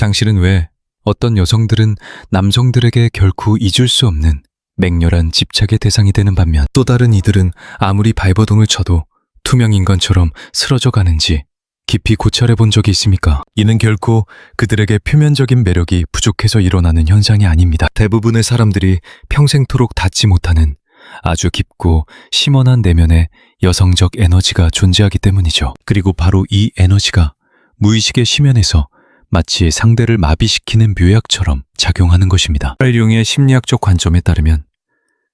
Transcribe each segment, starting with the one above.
당신은 왜 어떤 여성들은 남성들에게 결코 잊을 수 없는 맹렬한 집착의 대상이 되는 반면 또 다른 이들은 아무리 발버둥을 쳐도 투명 인간처럼 쓰러져 가는지 깊이 고찰해 본 적이 있습니까? 이는 결코 그들에게 표면적인 매력이 부족해서 일어나는 현상이 아닙니다. 대부분의 사람들이 평생토록 닿지 못하는 아주 깊고 심원한 내면의 여성적 에너지가 존재하기 때문이죠. 그리고 바로 이 에너지가 무의식의 심연에서 마치 상대를 마비시키는 묘약처럼 작용하는 것입니다. 칼 융의 심리학적 관점에 따르면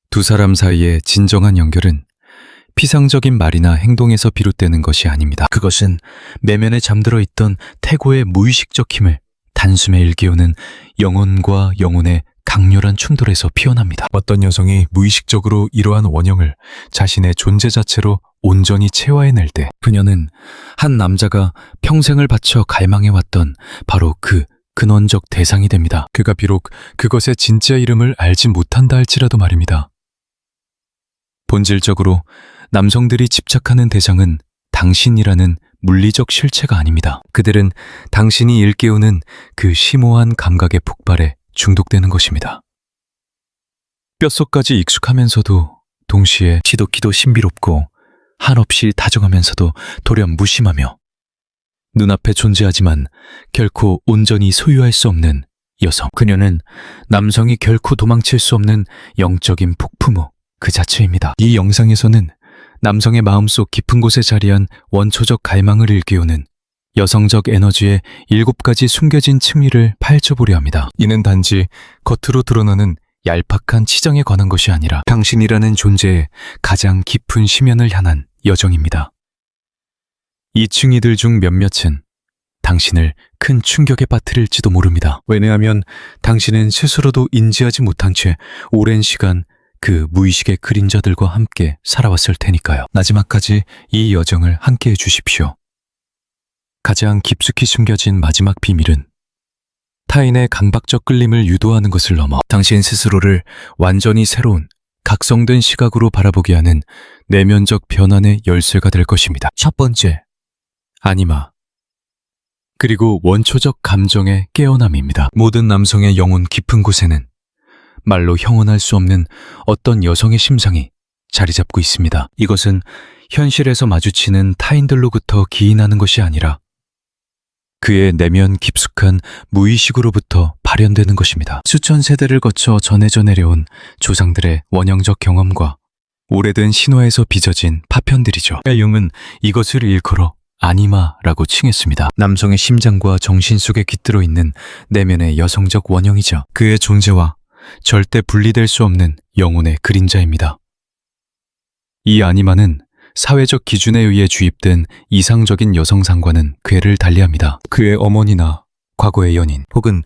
두 사람 사이의 진정한 연결은 피상적인 말이나 행동에서 비롯되는 것이 아닙니다. 그것은 내면에 잠들어 있던 태고의 무의식적 힘을 단숨에 일깨우는 영혼과 영혼의 강렬한 충돌에서 피어납니다. 어떤 여성이 무의식적으로 이러한 원형을 자신의 존재 자체로 온전히 체화해낼 때 그녀는 한 남자가 평생을 바쳐 갈망해왔던 바로 그 근원적 대상이 됩니다. 그가 비록 그것의 진짜 이름을 알지 못한다 할지라도 말입니다. 본질적으로 남성들이 집착하는 대상은 당신이라는 물리적 실체가 아닙니다. 그들은 당신이 일깨우는 그 심오한 감각의 폭발에 중독되는 것입니다. 뼛속까지 익숙하면서도 동시에 지독히도 신비롭고 한없이 다정하면서도 돌연 무심하며 눈앞에 존재하지만 결코 온전히 소유할 수 없는 여성. 그녀는 남성이 결코 도망칠 수 없는 영적인 폭풍우 그 자체입니다. 이 영상에서는 남성의 마음속 깊은 곳에 자리한 원초적 갈망을 일깨우는 여성적 에너지의 7가지 숨겨진 층위를 파헤쳐보려 합니다. 이는 단지 겉으로 드러나는 얄팍한 치장에 관한 것이 아니라 당신이라는 존재의 가장 깊은 심연을 향한 여정입니다. 이 층위들 중 몇몇은 당신을 큰 충격에 빠뜨릴지도 모릅니다. 왜냐하면 당신은 스스로도 인지하지 못한 채 오랜 시간 그 무의식의 그림자들과 함께 살아왔을 테니까요. 마지막까지 이 여정을 함께 해주십시오. 가장 깊숙이 숨겨진 마지막 비밀은 타인의 강박적 끌림을 유도하는 것을 넘어 당신 스스로를 완전히 새로운 각성된 시각으로 바라보게 하는 내면적 변환의 열쇠가 될 것입니다. 첫 번째, 아니마. 그리고 원초적 감정의 깨어남입니다. 모든 남성의 영혼 깊은 곳에는 말로 형언할 수 없는 어떤 여성의 심상이 자리 잡고 있습니다. 이것은 현실에서 마주치는 타인들로부터 기인하는 것이 아니라 그의 내면 깊숙한 무의식으로부터 발현되는 것입니다. 수천 세대를 거쳐 전해져 내려온 조상들의 원형적 경험과 오래된 신화에서 빚어진 파편들이죠. 융은 이것을 일컬어 아니마라고 칭했습니다. 남성의 심장과 정신 속에 깃들어 있는 내면의 여성적 원형이자 그의 존재와 절대 분리될 수 없는 영혼의 그림자입니다. 이 아니마는 사회적 기준에 의해 주입된 이상적인 여성상과는 궤를 달리합니다. 그의 어머니나 과거의 연인 혹은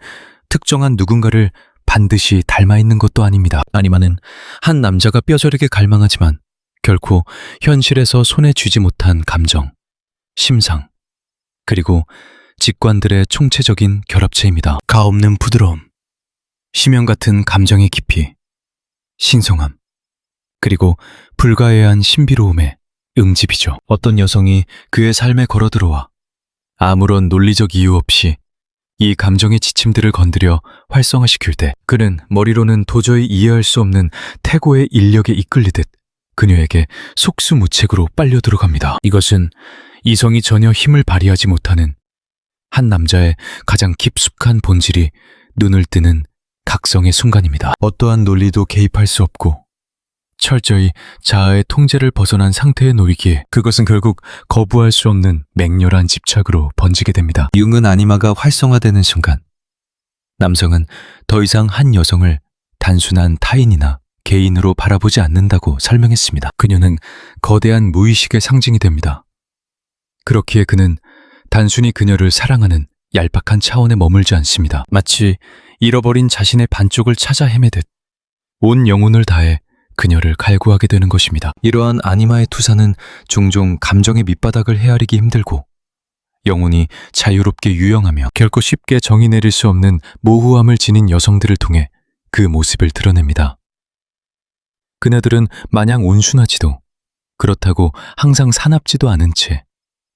특정한 누군가를 반드시 닮아 있는 것도 아닙니다. 아니마는 한 남자가 뼈저리게 갈망하지만 결코 현실에서 손에 쥐지 못한 감정, 심상, 그리고 직관들의 총체적인 결합체입니다. 가없는 부드러움, 심연 같은 감정의 깊이, 신성함, 그리고 불가해한 신비로움의 응집이죠. 어떤 여성이 그의 삶에 걸어들어와 아무런 논리적 이유 없이 이 감정의 지침들을 건드려 활성화시킬 때 그는 머리로는 도저히 이해할 수 없는 태고의 인력에 이끌리듯 그녀에게 속수무책으로 빨려 들어갑니다. 이것은 이성이 전혀 힘을 발휘하지 못하는 한 남자의 가장 깊숙한 본질이 눈을 뜨는 각성의 순간입니다. 어떠한 논리도 개입할 수 없고 철저히 자아의 통제를 벗어난 상태에 놓이기에 그것은 결국 거부할 수 없는 맹렬한 집착으로 번지게 됩니다. 융은 아니마가 활성화되는 순간 남성은 더 이상 한 여성을 단순한 타인이나 개인으로 바라보지 않는다고 설명했습니다. 그녀는 거대한 무의식의 상징이 됩니다. 그렇기에 그는 단순히 그녀를 사랑하는 얄팍한 차원에 머물지 않습니다. 마치 잃어버린 자신의 반쪽을 찾아 헤매듯 온 영혼을 다해 그녀를 갈구하게 되는 것입니다. 이러한 아니마의 투사는 종종 감정의 밑바닥을 헤아리기 힘들고 영혼이 자유롭게 유영하며 결코 쉽게 정의 내릴 수 없는 모호함을 지닌 여성들을 통해 그 모습을 드러냅니다. 그녀들은 마냥 온순하지도 그렇다고 항상 사납지도 않은 채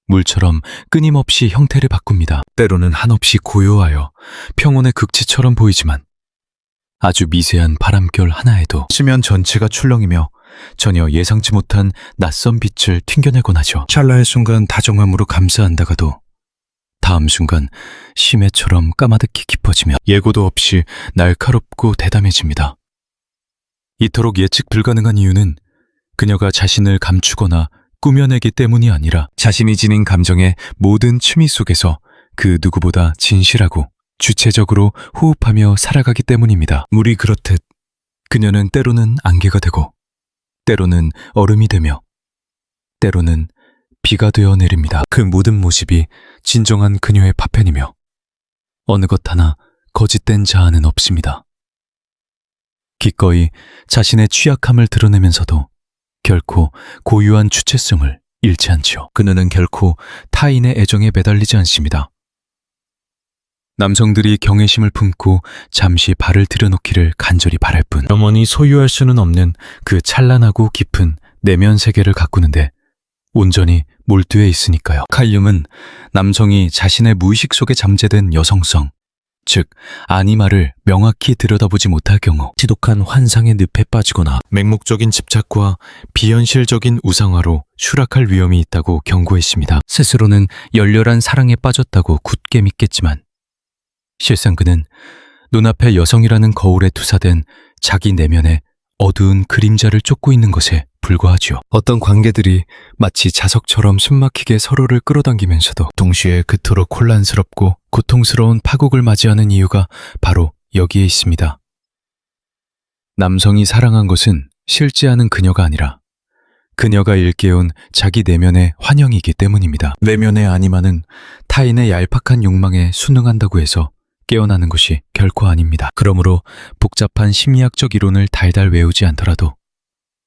물처럼 끊임없이 형태를 바꿉니다. 때로는 한없이 고요하여 평온의 극치처럼 보이지만 아주 미세한 바람결 하나에도 수면 전체가 출렁이며 전혀 예상치 못한 낯선 빛을 튕겨내곤 하죠. 찰나의 순간 다정함으로 감싸안다가도 다음 순간 심해처럼 까마득히 깊어지며 예고도 없이 날카롭고 대담해집니다. 이토록 예측 불가능한 이유는 그녀가 자신을 감추거나 꾸며내기 때문이 아니라 자신이 지닌 감정의 모든 춤이 속에서 그 누구보다 진실하고 주체적으로 호흡하며 살아가기 때문입니다. 물이 그렇듯 그녀는 때로는 안개가 되고 때로는 얼음이 되며 때로는 비가 되어 내립니다. 그 모든 모습이 진정한 그녀의 파편이며 어느 것 하나 거짓된 자아는 없습니다. 기꺼이 자신의 취약함을 드러내면서도 결코 고유한 주체성을 잃지 않지요. 그녀는 결코 타인의 애정에 매달리지 않습니다. 남성들이 경외심을 품고 잠시 발을 들여놓기를 간절히 바랄 뿐 영원히 소유할 수는 없는 그 찬란하고 깊은 내면 세계를 가꾸는데 온전히 몰두해 있으니까요. 칼 융은 남성이 자신의 무의식 속에 잠재된 여성성, 즉 아니마를 명확히 들여다보지 못할 경우 지독한 환상의 늪에 빠지거나 맹목적인 집착과 비현실적인 우상화로 추락할 위험이 있다고 경고했습니다. 스스로는 열렬한 사랑에 빠졌다고 굳게 믿겠지만 실상 그는 눈앞의 여성이라는 거울에 투사된 자기 내면의 어두운 그림자를 쫓고 있는 것에 불과하죠. 어떤 관계들이 마치 자석처럼 숨막히게 서로를 끌어당기면서도 동시에 그토록 혼란스럽고 고통스러운 파국을 맞이하는 이유가 바로 여기에 있습니다. 남성이 사랑한 것은 싫지 않은 그녀가 아니라 그녀가 일깨운 자기 내면의 환영이기 때문입니다. 내면의 아니마는 타인의 얄팍한 욕망에 순응한다고 해서 깨어나는 것이 결코 아닙니다. 그러므로 복잡한 심리학적 이론을 달달 외우지 않더라도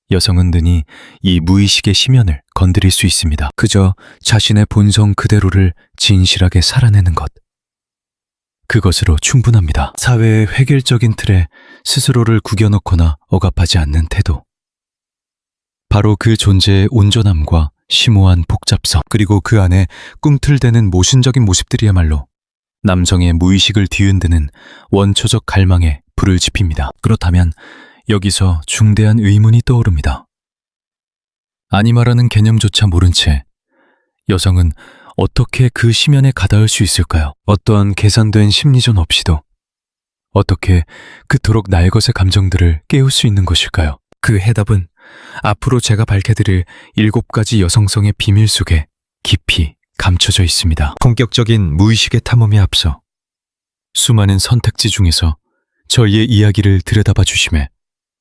여성은 능히 이 무의식의 심연을 건드릴 수 있습니다. 그저 자신의 본성 그대로를 진실하게 살아내는 것. 그것으로 충분합니다. 사회의 획일적인 틀에 스스로를 구겨놓거나 억압하지 않는 태도. 바로 그 존재의 온전함과 심오한 복잡성, 그리고 그 안에 꿈틀대는 모순적인 모습들이야말로 남성의 무의식을 뒤흔드는 원초적 갈망에 불을 지핍니다. 그렇다면 여기서 중대한 의문이 떠오릅니다. 아니마라는 개념조차 모른 채 여성은 어떻게 그 심연에 가닿을 수 있을까요? 어떠한 계산된 심리전 없이도 어떻게 그토록 날것의 감정들을 깨울 수 있는 것일까요? 그 해답은 앞으로 제가 밝혀드릴 7가지 여성성의 비밀 속에 깊이 감춰져 있습니다. 본격적인 무의식의 탐험에 앞서 수많은 선택지 중에서 저희의 이야기를 들여다봐 주심에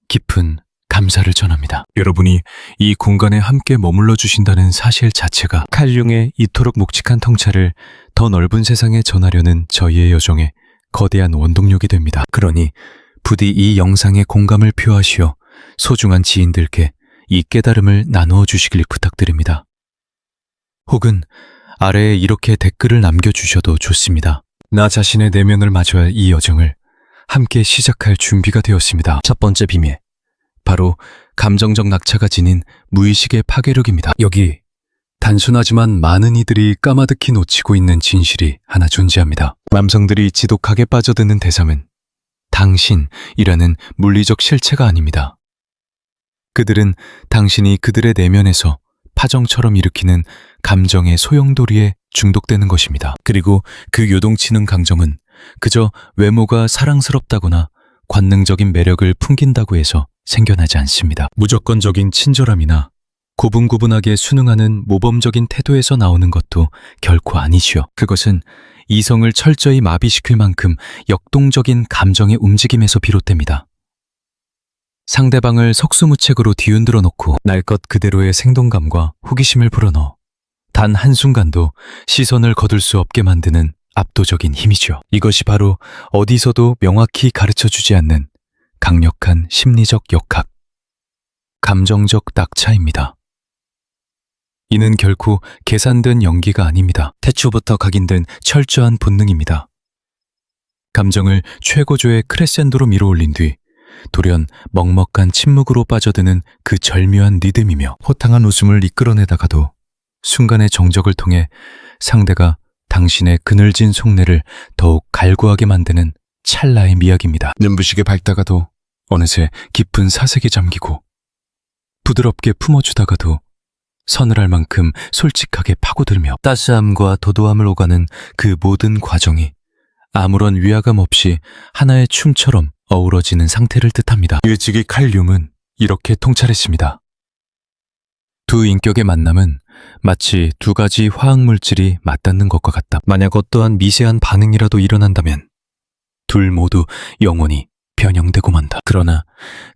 깊은 감사를 전합니다. 여러분이 이 공간에 함께 머물러 주신다는 사실 자체가 칼 융의 이토록 묵직한 통찰을 더 넓은 세상에 전하려는 저희의 여정에 거대한 원동력이 됩니다. 그러니 부디 이 영상에 공감을 표하시어 소중한 지인들께 이 깨달음을 나누어 주시길 부탁드립니다. 혹은 아래에 이렇게 댓글을 남겨주셔도 좋습니다. 나 자신의 내면을 마주할 이 여정을 함께 시작할 준비가 되었습니다. 첫 번째 비밀, 바로 감정적 낙차가 지닌 무의식의 파괴력입니다. 여기 단순하지만 많은 이들이 까마득히 놓치고 있는 진실이 하나 존재합니다. 남성들이 지독하게 빠져드는 대상은 당신이라는 물리적 실체가 아닙니다. 그들은 당신이 그들의 내면에서 파정처럼 일으키는 감정의 소용돌이에 중독되는 것입니다. 그리고 그 요동치는 감정은 그저 외모가 사랑스럽다거나 관능적인 매력을 풍긴다고 해서 생겨나지 않습니다. 무조건적인 친절함이나 고분고분하게 순응하는 모범적인 태도에서 나오는 것도 결코 아니지요. 그것은 이성을 철저히 마비시킬 만큼 역동적인 감정의 움직임에서 비롯됩니다. 상대방을 속수무책으로 뒤흔들어 놓고 날 것 그대로의 생동감과 호기심을 불어넣어 단 한순간도 시선을 거둘 수 없게 만드는 압도적인 힘이죠. 이것이 바로 어디서도 명확히 가르쳐주지 않는 강력한 심리적 역학, 감정적 낙차입니다. 이는 결코 계산된 연기가 아닙니다. 태초부터 각인된 철저한 본능입니다. 감정을 최고조의 크레센도로 밀어올린 뒤 돌연 먹먹한 침묵으로 빠져드는 그 절묘한 리듬이며 호탕한 웃음을 이끌어내다가도 순간의 정적을 통해 상대가 당신의 그늘진 속내를 더욱 갈구하게 만드는 찰나의 미학입니다. 눈부시게 밝다가도 어느새 깊은 사색에 잠기고 부드럽게 품어주다가도 서늘할 만큼 솔직하게 파고들며 따스함과 도도함을 오가는 그 모든 과정이 아무런 위화감 없이 하나의 춤처럼 어우러지는 상태를 뜻합니다. 일찍이 칼륨은 이렇게 통찰했습니다. 두 인격의 만남은 마치 두 가지 화학물질이 맞닿는 것과 같다. 만약 어떠한 미세한 반응이라도 일어난다면 둘 모두 영혼이 변형되고 만다. 그러나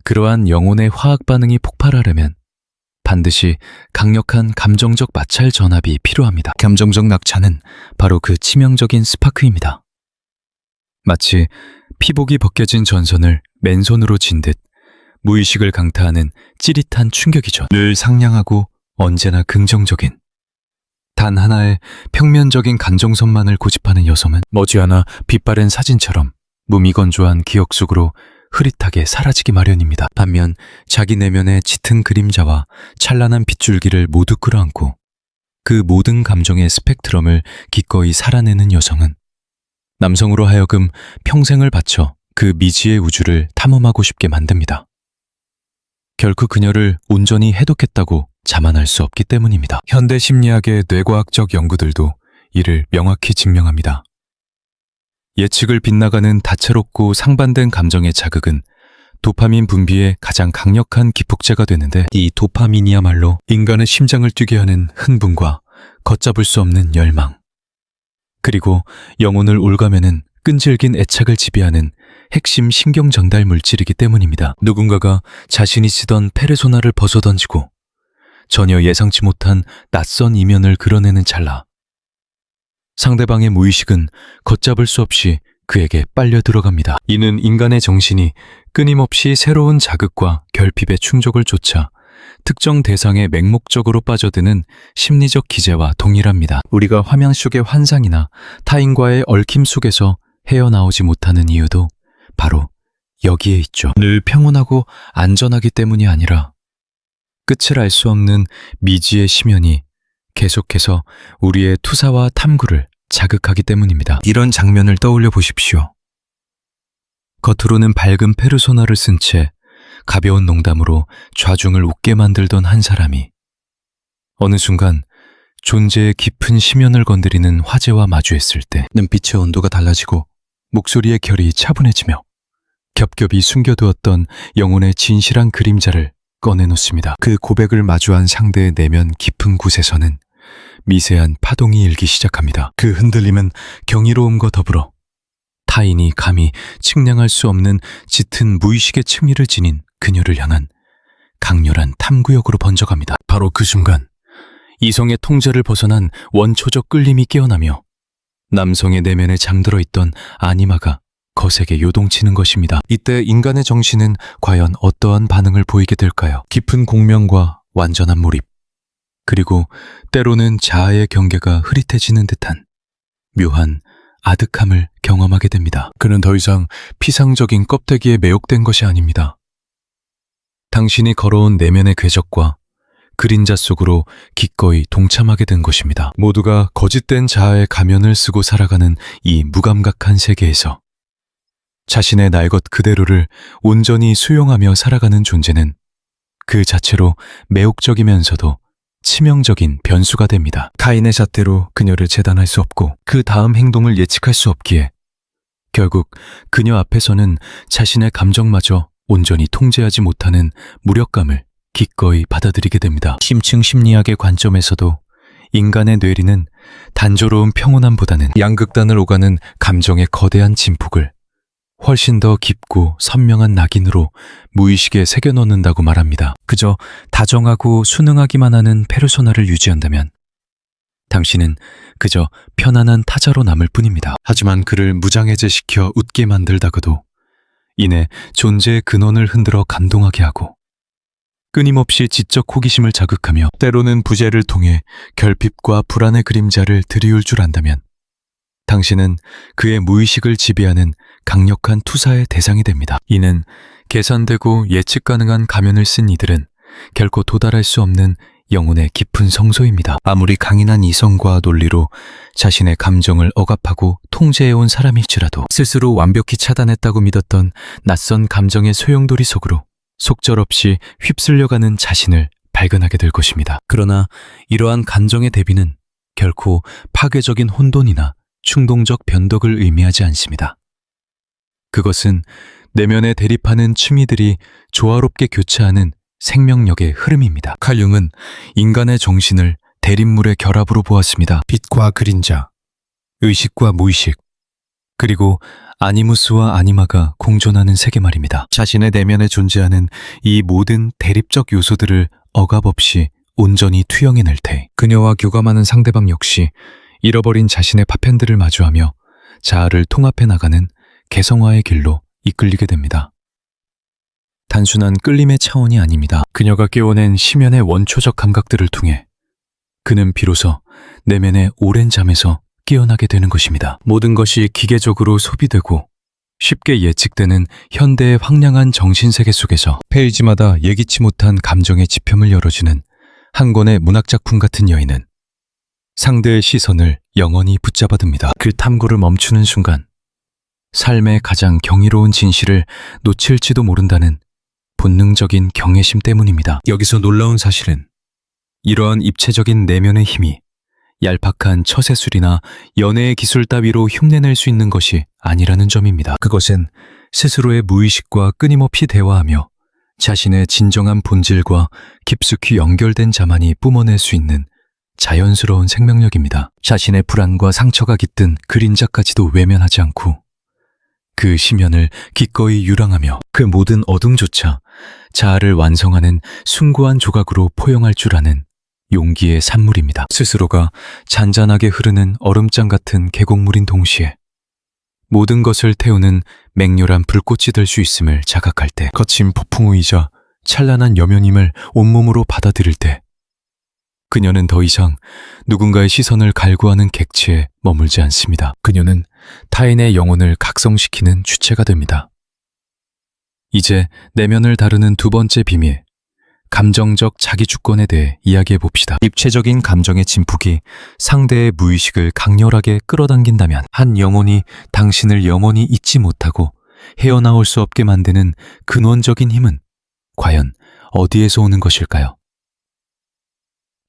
그러한 영혼의 화학 반응이 폭발하려면 반드시 강력한 감정적 마찰 전압이 필요합니다. 감정적 낙차는 바로 그 치명적인 스파크입니다. 마치 피복이 벗겨진 전선을 맨손으로 진 듯 무의식을 강타하는 찌릿한 충격이죠. 늘 상냥하고 언제나 긍정적인 단 하나의 평면적인 감정선만을 고집하는 여성은 머지않아 빛바랜 사진처럼 무미건조한 기억 속으로 흐릿하게 사라지기 마련입니다. 반면 자기 내면의 짙은 그림자와 찬란한 빗줄기를 모두 끌어안고 그 모든 감정의 스펙트럼을 기꺼이 살아내는 여성은 남성으로 하여금 평생을 바쳐 그 미지의 우주를 탐험하고 싶게 만듭니다. 결코 그녀를 온전히 해독했다고 자만할 수 없기 때문입니다. 현대 심리학의 뇌과학적 연구들도 이를 명확히 증명합니다. 예측을 빗나가는 다채롭고 상반된 감정의 자극은 도파민 분비의 가장 강력한 기폭제가 되는데 이 도파민이야말로 인간의 심장을 뛰게 하는 흥분과 걷잡을 수 없는 열망, 그리고 영혼을 올가매는 끈질긴 애착을 지배하는 핵심 신경 전달 물질이기 때문입니다. 누군가가 자신이 쓰던 페르소나를 벗어던지고 전혀 예상치 못한 낯선 이면을 그려내는 찰나, 상대방의 무의식은 걷잡을 수 없이 그에게 빨려 들어갑니다. 이는 인간의 정신이 끊임없이 새로운 자극과 결핍의 충족을 쫓아 특정 대상에 맹목적으로 빠져드는 심리적 기제와 동일합니다. 우리가 화면 속의 환상이나 타인과의 얽힘 속에서 헤어나오지 못하는 이유도 바로 여기에 있죠. 늘 평온하고 안전하기 때문이 아니라 끝을 알 수 없는 미지의 심연이 계속해서 우리의 투사와 탐구를 자극하기 때문입니다. 이런 장면을 떠올려 보십시오. 겉으로는 밝은 페르소나를 쓴 채 가벼운 농담으로 좌중을 웃게 만들던 한 사람이 어느 순간 존재의 깊은 심연을 건드리는 화제와 마주했을 때 눈빛의 온도가 달라지고 목소리의 결이 차분해지며 겹겹이 숨겨두었던 영혼의 진실한 그림자를 꺼내놓습니다. 그 고백을 마주한 상대의 내면 깊은 곳에서는 미세한 파동이 일기 시작합니다. 그 흔들림은 경이로움과 더불어 타인이 감히 측량할 수 없는 짙은 무의식의 층위를 지닌 그녀를 향한 강렬한 탐구욕으로 번져갑니다. 바로 그 순간 이성의 통제를 벗어난 원초적 끌림이 깨어나며 남성의 내면에 잠들어 있던 아니마가 거세게 요동치는 것입니다. 이때 인간의 정신은 과연 어떠한 반응을 보이게 될까요? 깊은 공명과 완전한 몰입, 그리고 때로는 자아의 경계가 흐릿해지는 듯한 묘한 아득함을 경험하게 됩니다. 그는 더 이상 피상적인 껍데기에 매혹된 것이 아닙니다. 당신이 걸어온 내면의 궤적과 그림자 속으로 기꺼이 동참하게 된 것입니다. 모두가 거짓된 자아의 가면을 쓰고 살아가는 이 무감각한 세계에서 자신의 날 것 그대로를 온전히 수용하며 살아가는 존재는 그 자체로 매혹적이면서도 치명적인 변수가 됩니다. 카인의 잣대로 그녀를 재단할 수 없고 그 다음 행동을 예측할 수 없기에 결국 그녀 앞에서는 자신의 감정마저 온전히 통제하지 못하는 무력감을 기꺼이 받아들이게 됩니다. 심층 심리학의 관점에서도 인간의 뇌리는 단조로운 평온함보다는 양극단을 오가는 감정의 거대한 진폭을 훨씬 더 깊고 선명한 낙인으로 무의식에 새겨넣는다고 말합니다. 그저 다정하고 순응하기만 하는 페르소나를 유지한다면 당신은 그저 편안한 타자로 남을 뿐입니다. 하지만 그를 무장해제시켜 웃게 만들다가도 이내 존재의 근원을 흔들어 감동하게 하고 끊임없이 지적 호기심을 자극하며 때로는 부재를 통해 결핍과 불안의 그림자를 들이울 줄 안다면 당신은 그의 무의식을 지배하는 강력한 투사의 대상이 됩니다. 이는 계산되고 예측 가능한 가면을 쓴 이들은 결코 도달할 수 없는 영혼의 깊은 성소입니다. 아무리 강인한 이성과 논리로 자신의 감정을 억압하고 통제해온 사람일지라도 스스로 완벽히 차단했다고 믿었던 낯선 감정의 소용돌이 속으로 속절없이 휩쓸려가는 자신을 발견하게 될 것입니다. 그러나 이러한 감정의 대비는 결코 파괴적인 혼돈이나 충동적 변덕을 의미하지 않습니다. 그것은 내면에 대립하는 취미들이 조화롭게 교차하는 생명력의 흐름입니다. 칼 융은 인간의 정신을 대립물의 결합으로 보았습니다. 빛과 그림자, 의식과 무의식, 그리고 아니무스와 아니마가 공존하는 세계 말입니다. 자신의 내면에 존재하는 이 모든 대립적 요소들을 억압 없이 온전히 투영해낼 테 그녀와 교감하는 상대방 역시 잃어버린 자신의 파편들을 마주하며 자아를 통합해 나가는 개성화의 길로 이끌리게 됩니다. 단순한 끌림의 차원이 아닙니다. 그녀가 깨워낸 심연의 원초적 감각들을 통해 그는 비로소 내면의 오랜 잠에서 깨어나게 되는 것입니다. 모든 것이 기계적으로 소비되고 쉽게 예측되는 현대의 황량한 정신세계 속에서 페이지마다 예기치 못한 감정의 지평을 열어주는 한 권의 문학작품 같은 여인은 상대의 시선을 영원히 붙잡아둡니다. 그 탐구를 멈추는 순간 삶의 가장 경이로운 진실을 놓칠지도 모른다는 본능적인 경외심 때문입니다. 여기서 놀라운 사실은 이러한 입체적인 내면의 힘이 얄팍한 처세술이나 연애의 기술 따위로 흉내낼 수 있는 것이 아니라는 점입니다. 그것은 스스로의 무의식과 끊임없이 대화하며 자신의 진정한 본질과 깊숙이 연결된 자만이 뿜어낼 수 있는 자연스러운 생명력입니다. 자신의 불안과 상처가 깃든 그림자까지도 외면하지 않고 그 심연을 기꺼이 유랑하며 그 모든 어둠조차 자아를 완성하는 숭고한 조각으로 포용할 줄 아는 용기의 산물입니다. 스스로가 잔잔하게 흐르는 얼음장 같은 계곡물인 동시에 모든 것을 태우는 맹렬한 불꽃이 될 수 있음을 자각할 때, 거친 폭풍우이자 찬란한 여면임을 온몸으로 받아들일 때, 그녀는 더 이상 누군가의 시선을 갈구하는 객체에 머물지 않습니다. 그녀는 타인의 영혼을 각성시키는 주체가 됩니다. 이제 내면을 다루는 두 번째 비밀, 감정적 자기주권에 대해 이야기해 봅시다. 입체적인 감정의 진폭이 상대의 무의식을 강렬하게 끌어당긴다면 한 영혼이 당신을 영원히 잊지 못하고 헤어나올 수 없게 만드는 근원적인 힘은 과연 어디에서 오는 것일까요?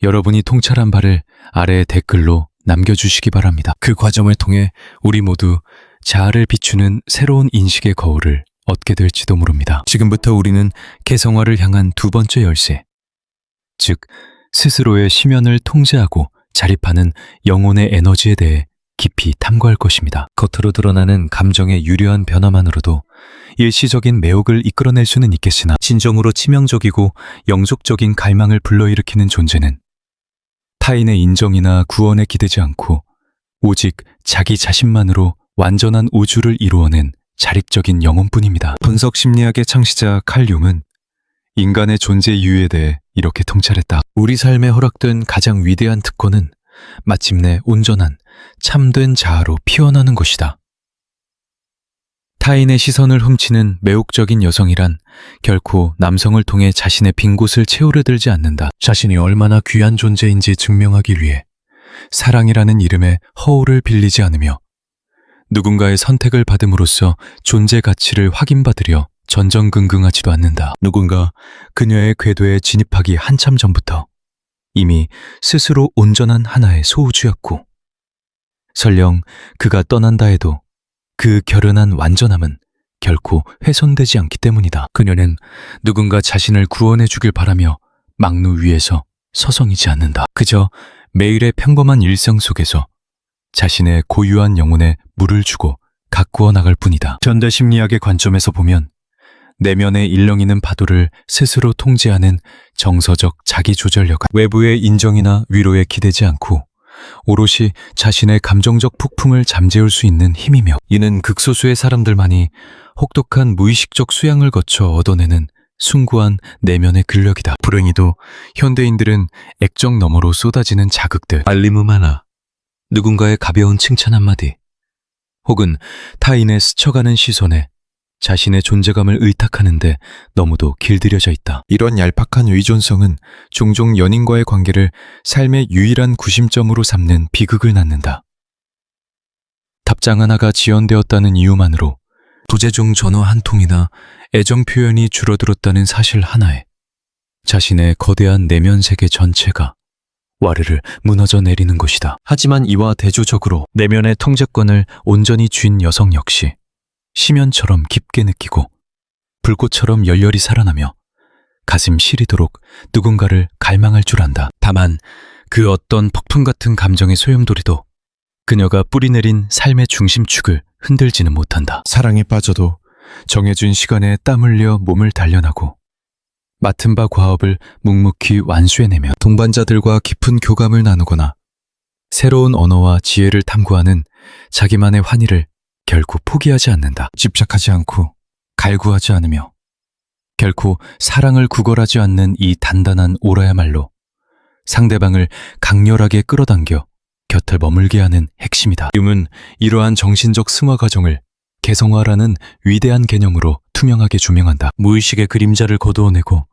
여러분이 통찰한 바를 아래 댓글로 남겨주시기 바랍니다. 그 과정을 통해 우리 모두 자아를 비추는 새로운 인식의 거울을 얻게 될지도 모릅니다. 지금부터 우리는 개성화를 향한 두 번째 열쇠, 즉 스스로의 심연을 통제하고 자립하는 영혼의 에너지에 대해 깊이 탐구할 것입니다. 겉으로 드러나는 감정의 유려한 변화만으로도 일시적인 매혹을 이끌어낼 수는 있겠으나 진정으로 치명적이고 영속적인 갈망을 불러일으키는 존재는 타인의 인정이나 구원에 기대지 않고 오직 자기 자신만으로 완전한 우주를 이루어낸 자립적인 영혼뿐입니다. 분석 심리학의 창시자 칼 융은 인간의 존재 이유에 대해 이렇게 통찰했다. 우리 삶에 허락된 가장 위대한 특권은 마침내 온전한 참된 자아로 피어나는 것이다. 타인의 시선을 훔치는 매혹적인 여성이란 결코 남성을 통해 자신의 빈 곳을 채우려 들지 않는다. 자신이 얼마나 귀한 존재인지 증명하기 위해 사랑이라는 이름의 허울을 빌리지 않으며 누군가의 선택을 받음으로써 존재 가치를 확인받으려 전전긍긍하지도 않는다. 누군가 그녀의 궤도에 진입하기 한참 전부터 이미 스스로 온전한 하나의 소우주였고, 설령 그가 떠난다 해도 그 결연한 완전함은 결코 훼손되지 않기 때문이다. 그녀는 누군가 자신을 구원해 주길 바라며 망루 위에서 서성이지 않는다. 그저 매일의 평범한 일상 속에서 자신의 고유한 영혼에 물을 주고 가꾸어 나갈 뿐이다. 현대심리학의 관점에서 보면 내면의 일렁이는 파도를 스스로 통제하는 정서적 자기조절력, 외부의 인정이나 위로에 기대지 않고 오롯이 자신의 감정적 폭풍을 잠재울 수 있는 힘이며, 이는 극소수의 사람들만이 혹독한 무의식적 수양을 거쳐 얻어내는 숭고한 내면의 근력이다. 불행히도 현대인들은 액정 너머로 쏟아지는 자극들, 알림음 하나, 누군가의 가벼운 칭찬 한마디, 혹은 타인의 스쳐가는 시선에 자신의 존재감을 의탁하는 생각하는데 너무도 길들여져 있다. 이런 얄팍한 의존성은 종종 연인과의 관계를 삶의 유일한 구심점으로 삼는 비극을 낳는다. 답장 하나가 지연되었다는 이유만으로 도제중 전화 한 통이나 애정 표현이 줄어들었다는 사실 하나에 자신의 거대한 내면 세계 전체가 와르르 무너져 내리는 것이다. 하지만 이와 대조적으로 내면의 통제권을 온전히 쥔 여성 역시 심연처럼 깊게 느끼고 불꽃처럼 열렬히 살아나며 가슴 시리도록 누군가를 갈망할 줄 안다. 다만 그 어떤 폭풍 같은 감정의 소용돌이도 그녀가 뿌리내린 삶의 중심축을 흔들지는 못한다. 사랑에 빠져도 정해준 시간에 땀 흘려 몸을 단련하고 맡은 바 과업을 묵묵히 완수해내며 동반자들과 깊은 교감을 나누거나 새로운 언어와 지혜를 탐구하는 자기만의 환희를 결코 포기하지 않는다. 집착하지 않고 갈구하지 않으며 결코 사랑을 구걸하지 않는 이 단단한 오라야말로 상대방을 강렬하게 끌어당겨 곁을 머물게 하는 핵심이다. 융은 이러한 정신적 승화 과정을 개성화라는 위대한 개념으로 투명하게 조명한다. 무의식의 그림자를 거두어내고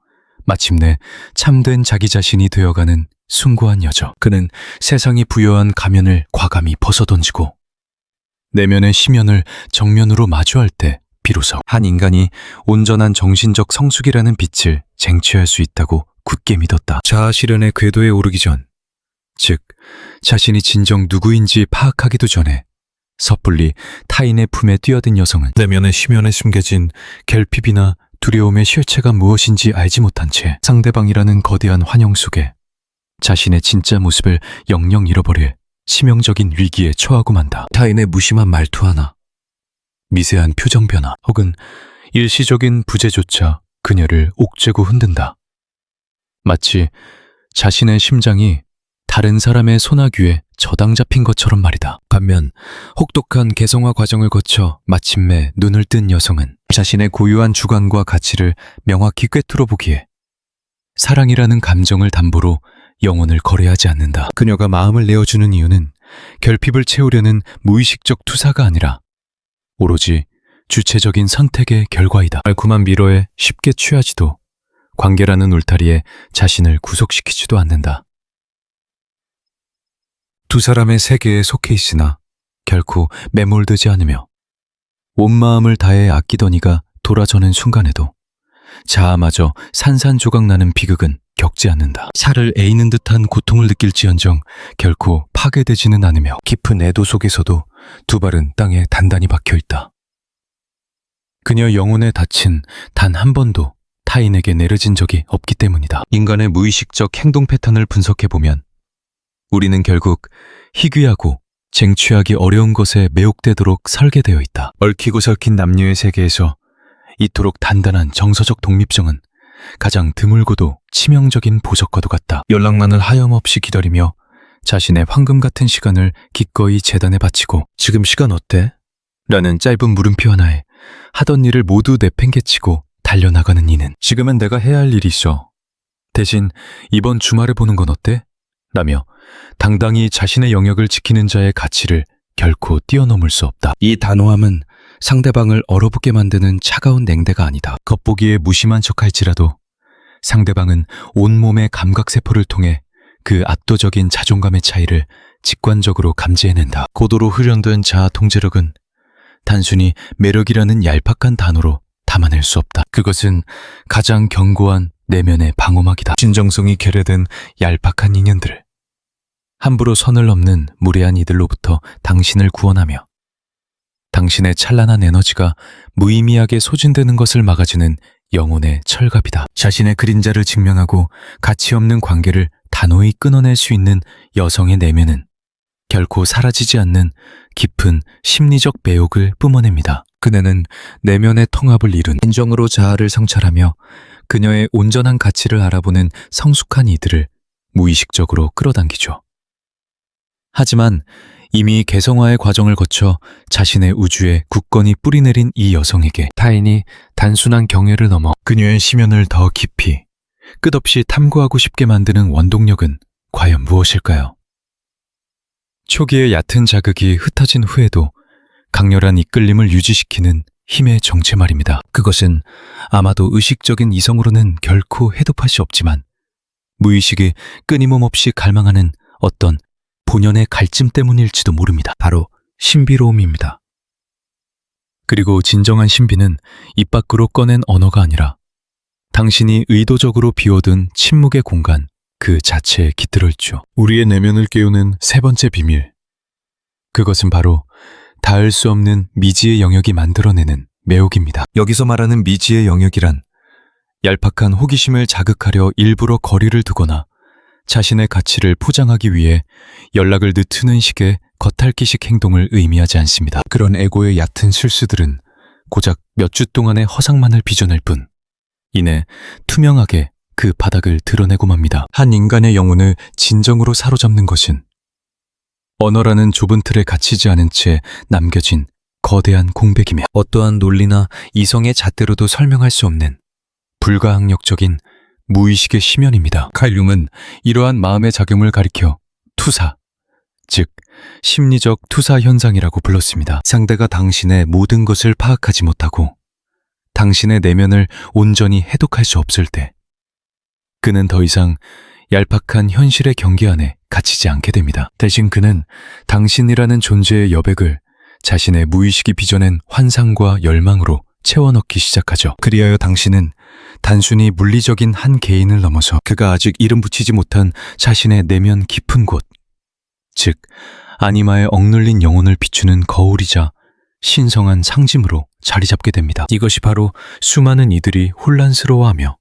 마침내 참된 자기 자신이 되어가는 숭고한 여정. 그는 세상이 부여한 가면을 과감히 벗어던지고 내면의 심연을 정면으로 마주할 때 비로소 한 인간이 온전한 정신적 성숙이라는 빛을 쟁취할 수 있다고 굳게 믿었다. 자아 실현의 궤도에 오르기 전, 즉 자신이 진정 누구인지 파악하기도 전에 섣불리 타인의 품에 뛰어든 여성은 내면의 심연에 숨겨진 결핍이나 두려움의 실체가 무엇인지 알지 못한 채 상대방이라는 거대한 환영 속에 자신의 진짜 모습을 영영 잃어버릴 치명적인 위기에 처하고 만다. 타인의 무심한 말투 하나, 미세한 표정 변화, 혹은 일시적인 부재조차 그녀를 옥죄고 흔든다. 마치 자신의 심장이 다른 사람의 소나귀에 저당 잡힌 것처럼 말이다. 반면 혹독한 개성화 과정을 거쳐 마침내 눈을 뜬 여성은 자신의 고유한 주관과 가치를 명확히 꿰뚫어 보기에 사랑이라는 감정을 담보로 영혼을 거래하지 않는다. 그녀가 마음을 내어주는 이유는 결핍을 채우려는 무의식적 투사가 아니라 오로지 주체적인 선택의 결과이다. 달콤한 미로에 쉽게 취하지도 관계라는 울타리에 자신을 구속시키지도 않는다. 두 사람의 세계에 속해 있으나 결코 매몰되지 않으며 온 마음을 다해 아끼던 이가 돌아서는 순간에도 자아마저 산산조각나는 비극은 겪지 않는다. 살을 에이는 듯한 고통을 느낄지언정 결코 파괴되지는 않으며 깊은 애도 속에서도 두 발은 땅에 단단히 박혀있다. 그녀 영혼에 닿친 단 한 번도 타인에게 내려진 적이 없기 때문이다. 인간의 무의식적 행동 패턴을 분석해보면 우리는 결국 희귀하고 쟁취하기 어려운 것에 매혹되도록 설계되어 있다. 얽히고 설킨 남녀의 세계에서 이토록 단단한 정서적 독립성은 가장 드물고도 치명적인 보석과도 같다. 연락만을 하염없이 기다리며 자신의 황금 같은 시간을 기꺼이 재단에 바치고 지금 시간 어때? 라는 짧은 물음표 하나에 하던 일을 모두 내팽개치고 달려나가는 이는 지금은 내가 해야 할 일이 있어. 대신 이번 주말에 보는 건 어때? 라며 당당히 자신의 영역을 지키는 자의 가치를 결코 뛰어넘을 수 없다. 이 단호함은 상대방을 얼어붙게 만드는 차가운 냉대가 아니다. 겉보기에 무심한 척할지라도 상대방은 온몸의 감각세포를 통해 그 압도적인 자존감의 차이를 직관적으로 감지해낸다. 고도로 훈련된 자아 통제력은 단순히 매력이라는 얄팍한 단어로 담아낼 수 없다. 그것은 가장 견고한 내면의 방어막이다. 진정성이 결여된 얄팍한 인연들, 함부로 선을 넘는 무례한 이들로부터 당신을 구원하며 당신의 찬란한 에너지가 무의미하게 소진되는 것을 막아주는 영혼의 철갑이다. 자신의 그림자를 증명하고 가치 없는 관계를 단호히 끊어낼 수 있는 여성의 내면은 결코 사라지지 않는 깊은 심리적 매혹을 뿜어냅니다. 그녀는 내면의 통합을 이룬 인정으로 자아를 성찰하며 그녀의 온전한 가치를 알아보는 성숙한 이들을 무의식적으로 끌어당기죠. 하지만 이미 개성화의 과정을 거쳐 자신의 우주에 굳건히 뿌리내린 이 여성에게 타인이 단순한 경애를 넘어 그녀의 심연을 더 깊이 끝없이 탐구하고 싶게 만드는 원동력은 과연 무엇일까요? 초기의 얕은 자극이 흩어진 후에도 강렬한 이끌림을 유지시키는 힘의 정체 말입니다. 그것은 아마도 의식적인 이성으로는 결코 해독할 수 없지만 무의식이 끊임없이 갈망하는 어떤 본연의 갈증 때문일지도 모릅니다. 바로 신비로움입니다. 그리고 진정한 신비는 입 밖으로 꺼낸 언어가 아니라 당신이 의도적으로 비워둔 침묵의 공간 그 자체에 깃들어 있죠. 우리의 내면을 깨우는 세 번째 비밀. 그것은 바로 닿을 수 없는 미지의 영역이 만들어내는 매혹입니다. 여기서 말하는 미지의 영역이란 얄팍한 호기심을 자극하려 일부러 거리를 두거나 자신의 가치를 포장하기 위해 연락을 늦추는 식의 겉핥기식 행동을 의미하지 않습니다. 그런 에고의 얕은 실수들은 고작 몇 주 동안의 허상만을 빚어낼 뿐 이내 투명하게 그 바닥을 드러내고 맙니다. 한 인간의 영혼을 진정으로 사로잡는 것은 언어라는 좁은 틀에 갇히지 않은 채 남겨진 거대한 공백이며 어떠한 논리나 이성의 잣대로도 설명할 수 없는 불가항력적인 무의식의 심연입니다. 칼 융은 이러한 마음의 작용을 가리켜 투사, 즉 심리적 투사 현상이라고 불렀습니다. 상대가 당신의 모든 것을 파악하지 못하고 당신의 내면을 온전히 해독할 수 없을 때 그는 더 이상 얄팍한 현실의 경계 안에 갇히지 않게 됩니다. 대신 그는 당신이라는 존재의 여백을 자신의 무의식이 빚어낸 환상과 열망으로 채워넣기 시작하죠. 그리하여 당신은 단순히 물리적인 한 개인을 넘어서 그가 아직 이름 붙이지 못한 자신의 내면 깊은 곳, 즉 아니마에 억눌린 영혼을 비추는 거울이자 신성한 상징으로 자리 잡게 됩니다. 이것이 바로 수많은 이들이 혼란스러워하며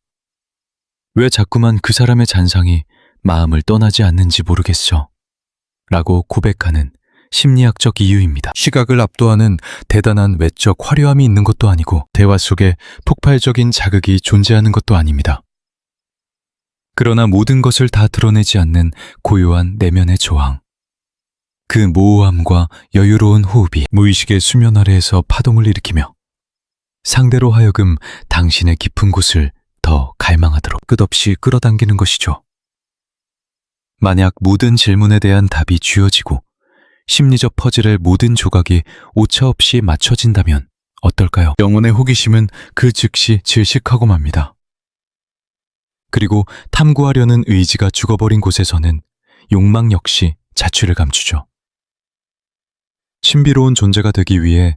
왜 자꾸만 그 사람의 잔상이 마음을 떠나지 않는지 모르겠어 라고 고백하는 심리학적 이유입니다. 시각을 압도하는 대단한 외적 화려함이 있는 것도 아니고 대화 속에 폭발적인 자극이 존재하는 것도 아닙니다. 그러나 모든 것을 다 드러내지 않는 고요한 내면의 저항. 그 모호함과 여유로운 호흡이 무의식의 수면 아래에서 파동을 일으키며 상대로 하여금 당신의 깊은 곳을 더 갈망하도록 끝없이 끌어당기는 것이죠. 만약 모든 질문에 대한 답이 쥐어지고 심리적 퍼즐의 모든 조각이 오차없이 맞춰진다면 어떨까요? 영혼의 호기심은 그 즉시 질식하고 맙니다. 그리고 탐구하려는 의지가 죽어버린 곳에서는 욕망 역시 자취를 감추죠. 신비로운 존재가 되기 위해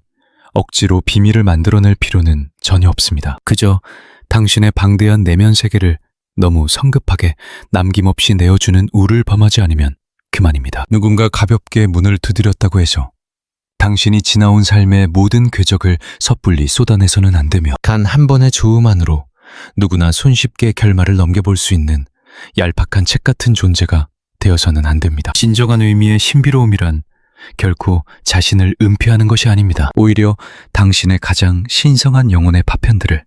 억지로 비밀을 만들어낼 필요는 전혀 없습니다. 그저 당신의 방대한 내면 세계를 너무 성급하게 남김없이 내어주는 우를 범하지 않으면 그만입니다. 누군가 가볍게 문을 두드렸다고 해서 당신이 지나온 삶의 모든 궤적을 섣불리 쏟아내서는 안 되며 단 한 번의 조음만으로 누구나 손쉽게 결말을 넘겨볼 수 있는 얄팍한 책 같은 존재가 되어서는 안 됩니다. 진정한 의미의 신비로움이란 결코 자신을 은폐하는 것이 아닙니다. 오히려 당신의 가장 신성한 영혼의 파편들을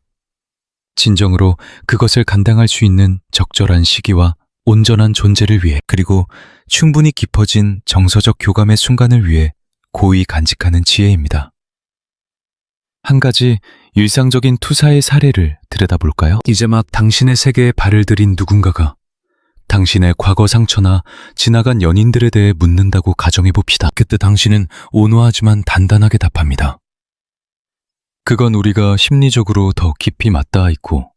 진정으로 그것을 감당할 수 있는 적절한 시기와 온전한 존재를 위해 그리고 충분히 깊어진 정서적 교감의 순간을 위해 고이 간직하는 지혜입니다. 한 가지 일상적인 투사의 사례를 들여다볼까요? 이제 막 당신의 세계에 발을 들인 누군가가 당신의 과거 상처나 지나간 연인들에 대해 묻는다고 가정해봅시다. 그때 당신은 온화하지만 단단하게 답합니다. 그건 우리가 심리적으로 더 깊이 맞닿아 있고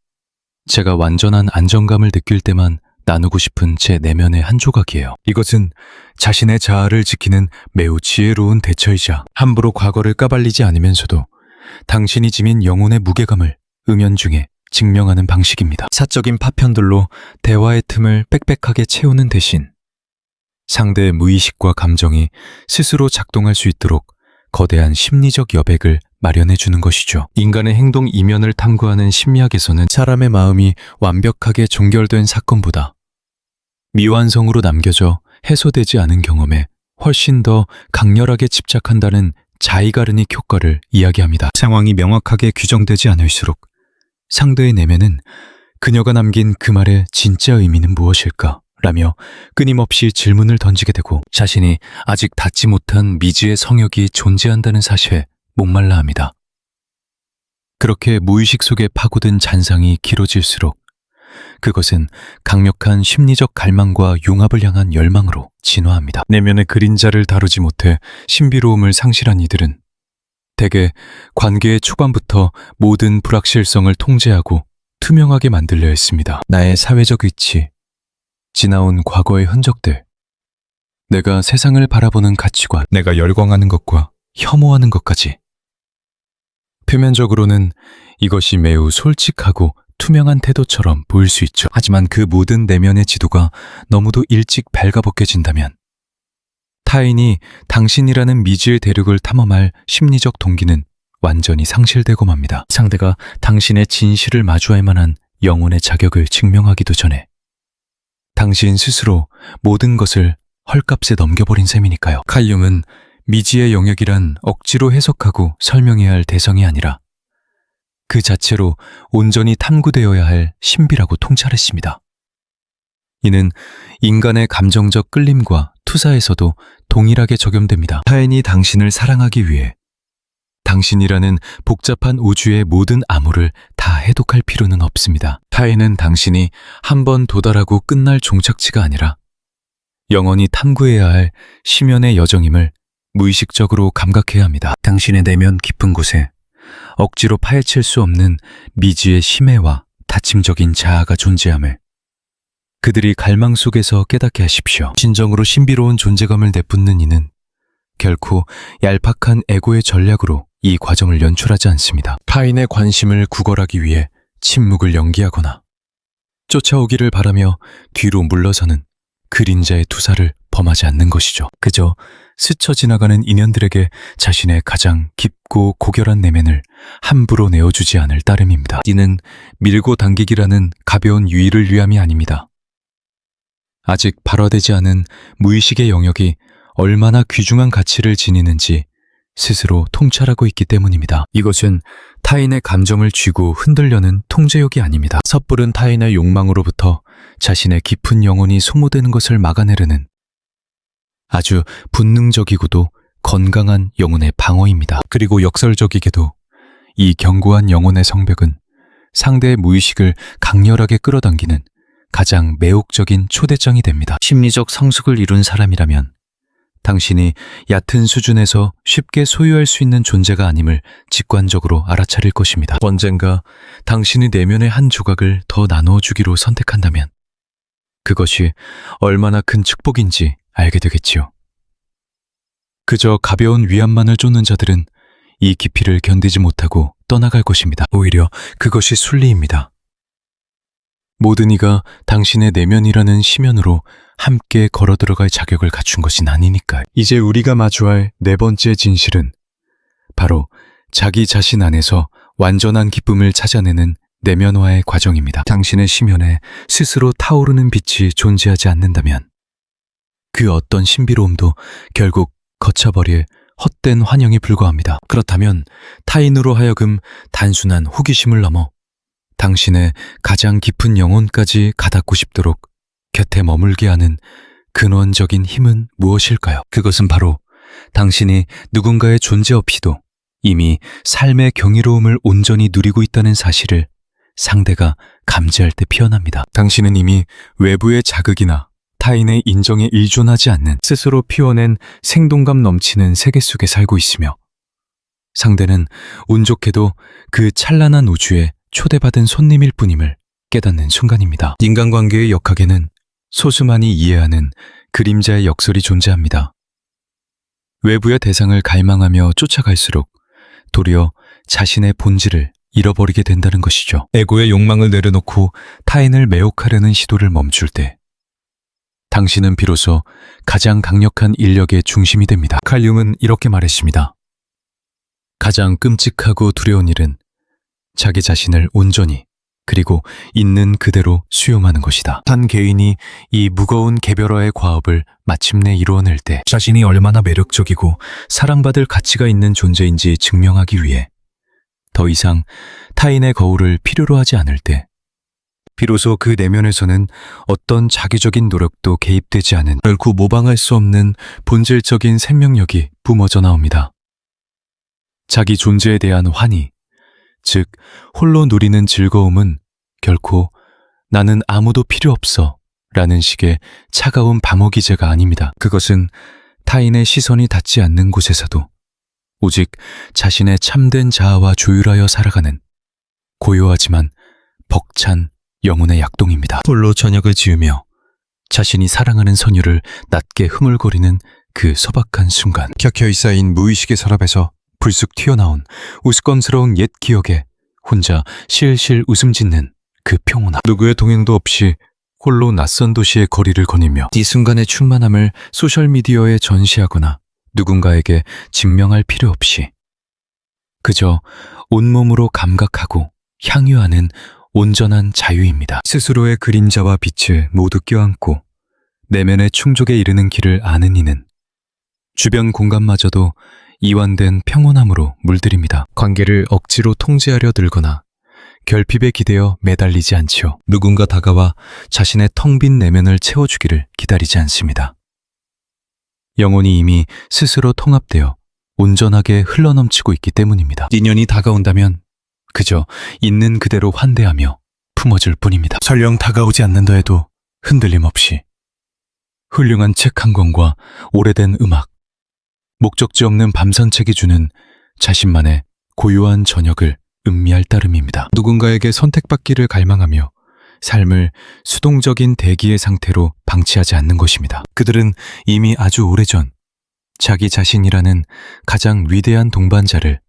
제가 완전한 안정감을 느낄 때만 나누고 싶은 제 내면의 한 조각이에요. 이것은 자신의 자아를 지키는 매우 지혜로운 대처이자 함부로 과거를 까발리지 않으면서도 당신이 지닌 영혼의 무게감을 은연중에 증명하는 방식입니다. 사적인 파편들로 대화의 틈을 빽빽하게 채우는 대신 상대의 무의식과 감정이 스스로 작동할 수 있도록 거대한 심리적 여백을 마련해 주는 것이죠. 인간의 행동 이면을 탐구하는 심리학에서는 사람의 마음이 완벽하게 종결된 사건보다 미완성으로 남겨져 해소되지 않은 경험에 훨씬 더 강렬하게 집착한다는 자이가르닉 효과를 이야기합니다. 상황이 명확하게 규정되지 않을수록 상대의 내면은 그녀가 남긴 그 말의 진짜 의미는 무엇일까? 라며 끊임없이 질문을 던지게 되고 자신이 아직 닿지 못한 미지의 성역이 존재한다는 사실에 목말라 합니다. 그렇게 무의식 속에 파고든 잔상이 길어질수록 그것은 강력한 심리적 갈망과 융합을 향한 열망으로 진화합니다. 내면의 그림자를 다루지 못해 신비로움을 상실한 이들은 대개 관계의 초반부터 모든 불확실성을 통제하고 투명하게 만들려 했습니다. 나의 사회적 위치, 지나온 과거의 흔적들, 내가 세상을 바라보는 가치관, 내가 열광하는 것과 혐오하는 것까지. 표면적으로는 이것이 매우 솔직하고 투명한 태도처럼 보일 수 있죠. 하지만 그 모든 내면의 지도가 너무도 일찍 발가벗겨진다면 타인이 당신이라는 미지의 대륙을 탐험할 심리적 동기는 완전히 상실되고 맙니다. 상대가 당신의 진실을 마주할 만한 영혼의 자격을 증명하기도 전에 당신 스스로 모든 것을 헐값에 넘겨버린 셈이니까요. 칼 융은 미지의 영역이란 억지로 해석하고 설명해야 할 대상이 아니라 그 자체로 온전히 탐구되어야 할 신비라고 통찰했습니다. 이는 인간의 감정적 끌림과 투사에서도 동일하게 적용됩니다. 타인이 당신을 사랑하기 위해 당신이라는 복잡한 우주의 모든 암호를 다 해독할 필요는 없습니다. 타인은 당신이 한 번 도달하고 끝날 종착지가 아니라 영원히 탐구해야 할 심연의 여정임을 무의식적으로 감각해야 합니다. 당신의 내면 깊은 곳에 억지로 파헤칠 수 없는 미지의 심해와 다침적인 자아가 존재함을 그들이 갈망 속에서 깨닫게 하십시오. 진정으로 신비로운 존재감을 내뿜는 이는 결코 얄팍한 에고의 전략으로 이 과정을 연출하지 않습니다. 타인의 관심을 구걸하기 위해 침묵을 연기하거나 쫓아오기를 바라며 뒤로 물러서는 그림자의 투사를 범하지 않는 것이죠. 그저 스쳐 지나가는 인연들에게 자신의 가장 깊고 고결한 내면을 함부로 내어주지 않을 따름입니다. 이는 밀고 당기기라는 가벼운 유의를 위함이 아닙니다. 아직 발화되지 않은 무의식의 영역이 얼마나 귀중한 가치를 지니는지 스스로 통찰하고 있기 때문입니다. 이것은 타인의 감정을 쥐고 흔들려는 통제욕이 아닙니다. 섣부른 타인의 욕망으로부터 자신의 깊은 영혼이 소모되는 것을 막아내려는 아주 본능적이고도 건강한 영혼의 방어입니다. 그리고 역설적이게도 이 견고한 영혼의 성벽은 상대의 무의식을 강렬하게 끌어당기는 가장 매혹적인 초대장이 됩니다. 심리적 성숙을 이룬 사람이라면 당신이 얕은 수준에서 쉽게 소유할 수 있는 존재가 아님을 직관적으로 알아차릴 것입니다. 언젠가 당신의 내면의 한 조각을 더 나누어주기로 선택한다면 그것이 얼마나 큰 축복인지 알게 되겠지요. 그저 가벼운 위안만을 쫓는 자들은 이 깊이를 견디지 못하고 떠나갈 것입니다. 오히려 그것이 순리입니다. 모든 이가 당신의 내면이라는 심연으로 함께 걸어 들어갈 자격을 갖춘 것이 아니니까요. 이제 우리가 마주할 네 번째 진실은 바로 자기 자신 안에서 완전한 기쁨을 찾아내는 내면화의 과정입니다. 당신의 심연에 스스로 타오르는 빛이 존재하지 않는다면 그 어떤 신비로움도 결국 거쳐버릴 헛된 환영에 불과합니다. 그렇다면 타인으로 하여금 단순한 호기심을 넘어 당신의 가장 깊은 영혼까지 가닿고 싶도록 곁에 머물게 하는 근원적인 힘은 무엇일까요? 그것은 바로 당신이 누군가의 존재 없이도 이미 삶의 경이로움을 온전히 누리고 있다는 사실을 상대가 감지할 때 피어납니다. 당신은 이미 외부의 자극이나 타인의 인정에 의존하지 않는 스스로 피워낸 생동감 넘치는 세계 속에 살고 있으며 상대는 운 좋게도 그 찬란한 우주에 초대받은 손님일 뿐임을 깨닫는 순간입니다. 인간관계의 역학에는 소수만이 이해하는 그림자의 역설이 존재합니다. 외부의 대상을 갈망하며 쫓아갈수록 도리어 자신의 본질을 잃어버리게 된다는 것이죠. 에고의 욕망을 내려놓고 타인을 매혹하려는 시도를 멈출 때 당신은 비로소 가장 강력한 인력의 중심이 됩니다. 칼 융은 이렇게 말했습니다. 가장 끔찍하고 두려운 일은 자기 자신을 온전히 그리고 있는 그대로 수용하는 것이다. 한 개인이 이 무거운 개별화의 과업을 마침내 이루어낼 때 자신이 얼마나 매력적이고 사랑받을 가치가 있는 존재인지 증명하기 위해 더 이상 타인의 거울을 필요로 하지 않을 때 비로소 그 내면에서는 어떤 자기적인 노력도 개입되지 않은 결코 모방할 수 없는 본질적인 생명력이 뿜어져 나옵니다. 자기 존재에 대한 환희, 즉 홀로 누리는 즐거움은 결코 나는 아무도 필요 없어 라는 식의 차가운 방어기제가 아닙니다. 그것은 타인의 시선이 닿지 않는 곳에서도 오직 자신의 참된 자아와 조율하여 살아가는 고요하지만 벅찬 영혼의 약동입니다. 홀로 저녁을 지으며 자신이 사랑하는 선유를 낮게 흐물거리는 그 소박한 순간, 켜켜이 쌓인 무의식의 서랍에서 불쑥 튀어나온 우스꽝스러운 옛 기억에 혼자 실실 웃음 짓는 그 평온함. 누구의 동행도 없이 홀로 낯선 도시의 거리를 거니며 이 순간의 충만함을 소셜미디어에 전시하거나 누군가에게 증명할 필요 없이 그저 온몸으로 감각하고 향유하는 온전한 자유입니다. 스스로의 그림자와 빛을 모두 껴안고 내면의 충족에 이르는 길을 아는 이는 주변 공간마저도 이완된 평온함으로 물들입니다. 관계를 억지로 통제하려 들거나 결핍에 기대어 매달리지 않지요. 누군가 다가와 자신의 텅 빈 내면을 채워주기를 기다리지 않습니다. 영혼이 이미 스스로 통합되어 온전하게 흘러넘치고 있기 때문입니다. 인연이 다가온다면 그저 있는 그대로 환대하며 품어줄 뿐입니다. 설령 다가오지 않는다 해도 흔들림 없이 훌륭한 책 한 권과 오래된 음악, 목적지 없는 밤 산책이 주는 자신만의 고요한 저녁을 음미할 따름입니다. 누군가에게 선택받기를 갈망하며 삶을 수동적인 대기의 상태로 방치하지 않는 것입니다. 그들은 이미 아주 오래전 자기 자신이라는 가장 위대한 동반자를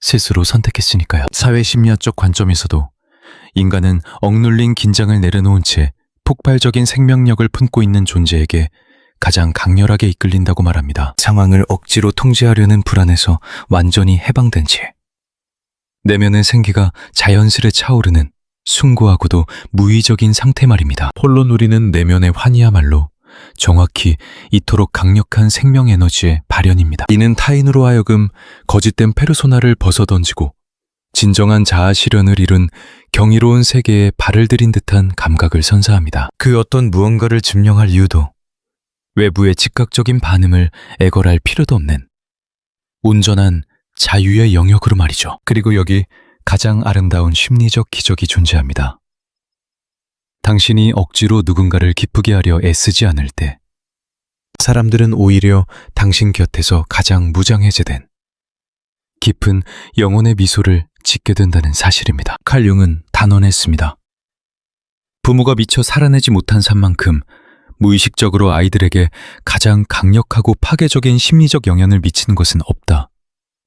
스스로 선택했으니까요. 사회심리학적 관점에서도 인간은 억눌린 긴장을 내려놓은 채 폭발적인 생명력을 품고 있는 존재에게 가장 강렬하게 이끌린다고 말합니다. 상황을 억지로 통제하려는 불안에서 완전히 해방된 채 내면의 생기가 자연스레 차오르는 숭고하고도 무의적인 상태 말입니다. 홀로 누리는 내면의 환희야말로 정확히 이토록 강력한 생명 에너지의 발현입니다. 이는 타인으로 하여금 거짓된 페르소나를 벗어던지고 진정한 자아 실현을 이룬 경이로운 세계에 발을 들인 듯한 감각을 선사합니다. 그 어떤 무언가를 증명할 이유도 외부의 즉각적인 반응을 애걸할 필요도 없는 온전한 자유의 영역으로 말이죠. 그리고 여기 가장 아름다운 심리적 기적이 존재합니다. 당신이 억지로 누군가를 기쁘게 하려 애쓰지 않을 때 사람들은 오히려 당신 곁에서 가장 무장해제된 깊은 영혼의 미소를 짓게 된다는 사실입니다. 칼 융은 단언했습니다. 부모가 미처 살아내지 못한 산만큼 무의식적으로 아이들에게 가장 강력하고 파괴적인 심리적 영향을 미치는 것은 없다.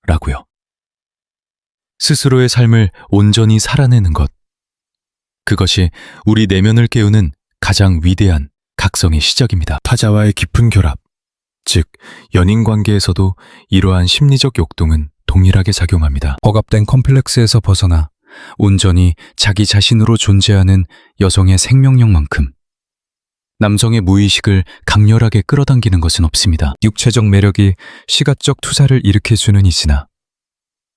라고요. 스스로의 삶을 온전히 살아내는 것. 그것이 우리 내면을 깨우는 가장 위대한 각성의 시작입니다. 타자와의 깊은 결합, 즉 연인 관계에서도 이러한 심리적 욕동은 동일하게 작용합니다. 억압된 컴플렉스에서 벗어나 온전히 자기 자신으로 존재하는 여성의 생명력만큼 남성의 무의식을 강렬하게 끌어당기는 것은 없습니다. 육체적 매력이 시각적 투사를 일으켜주는 이으나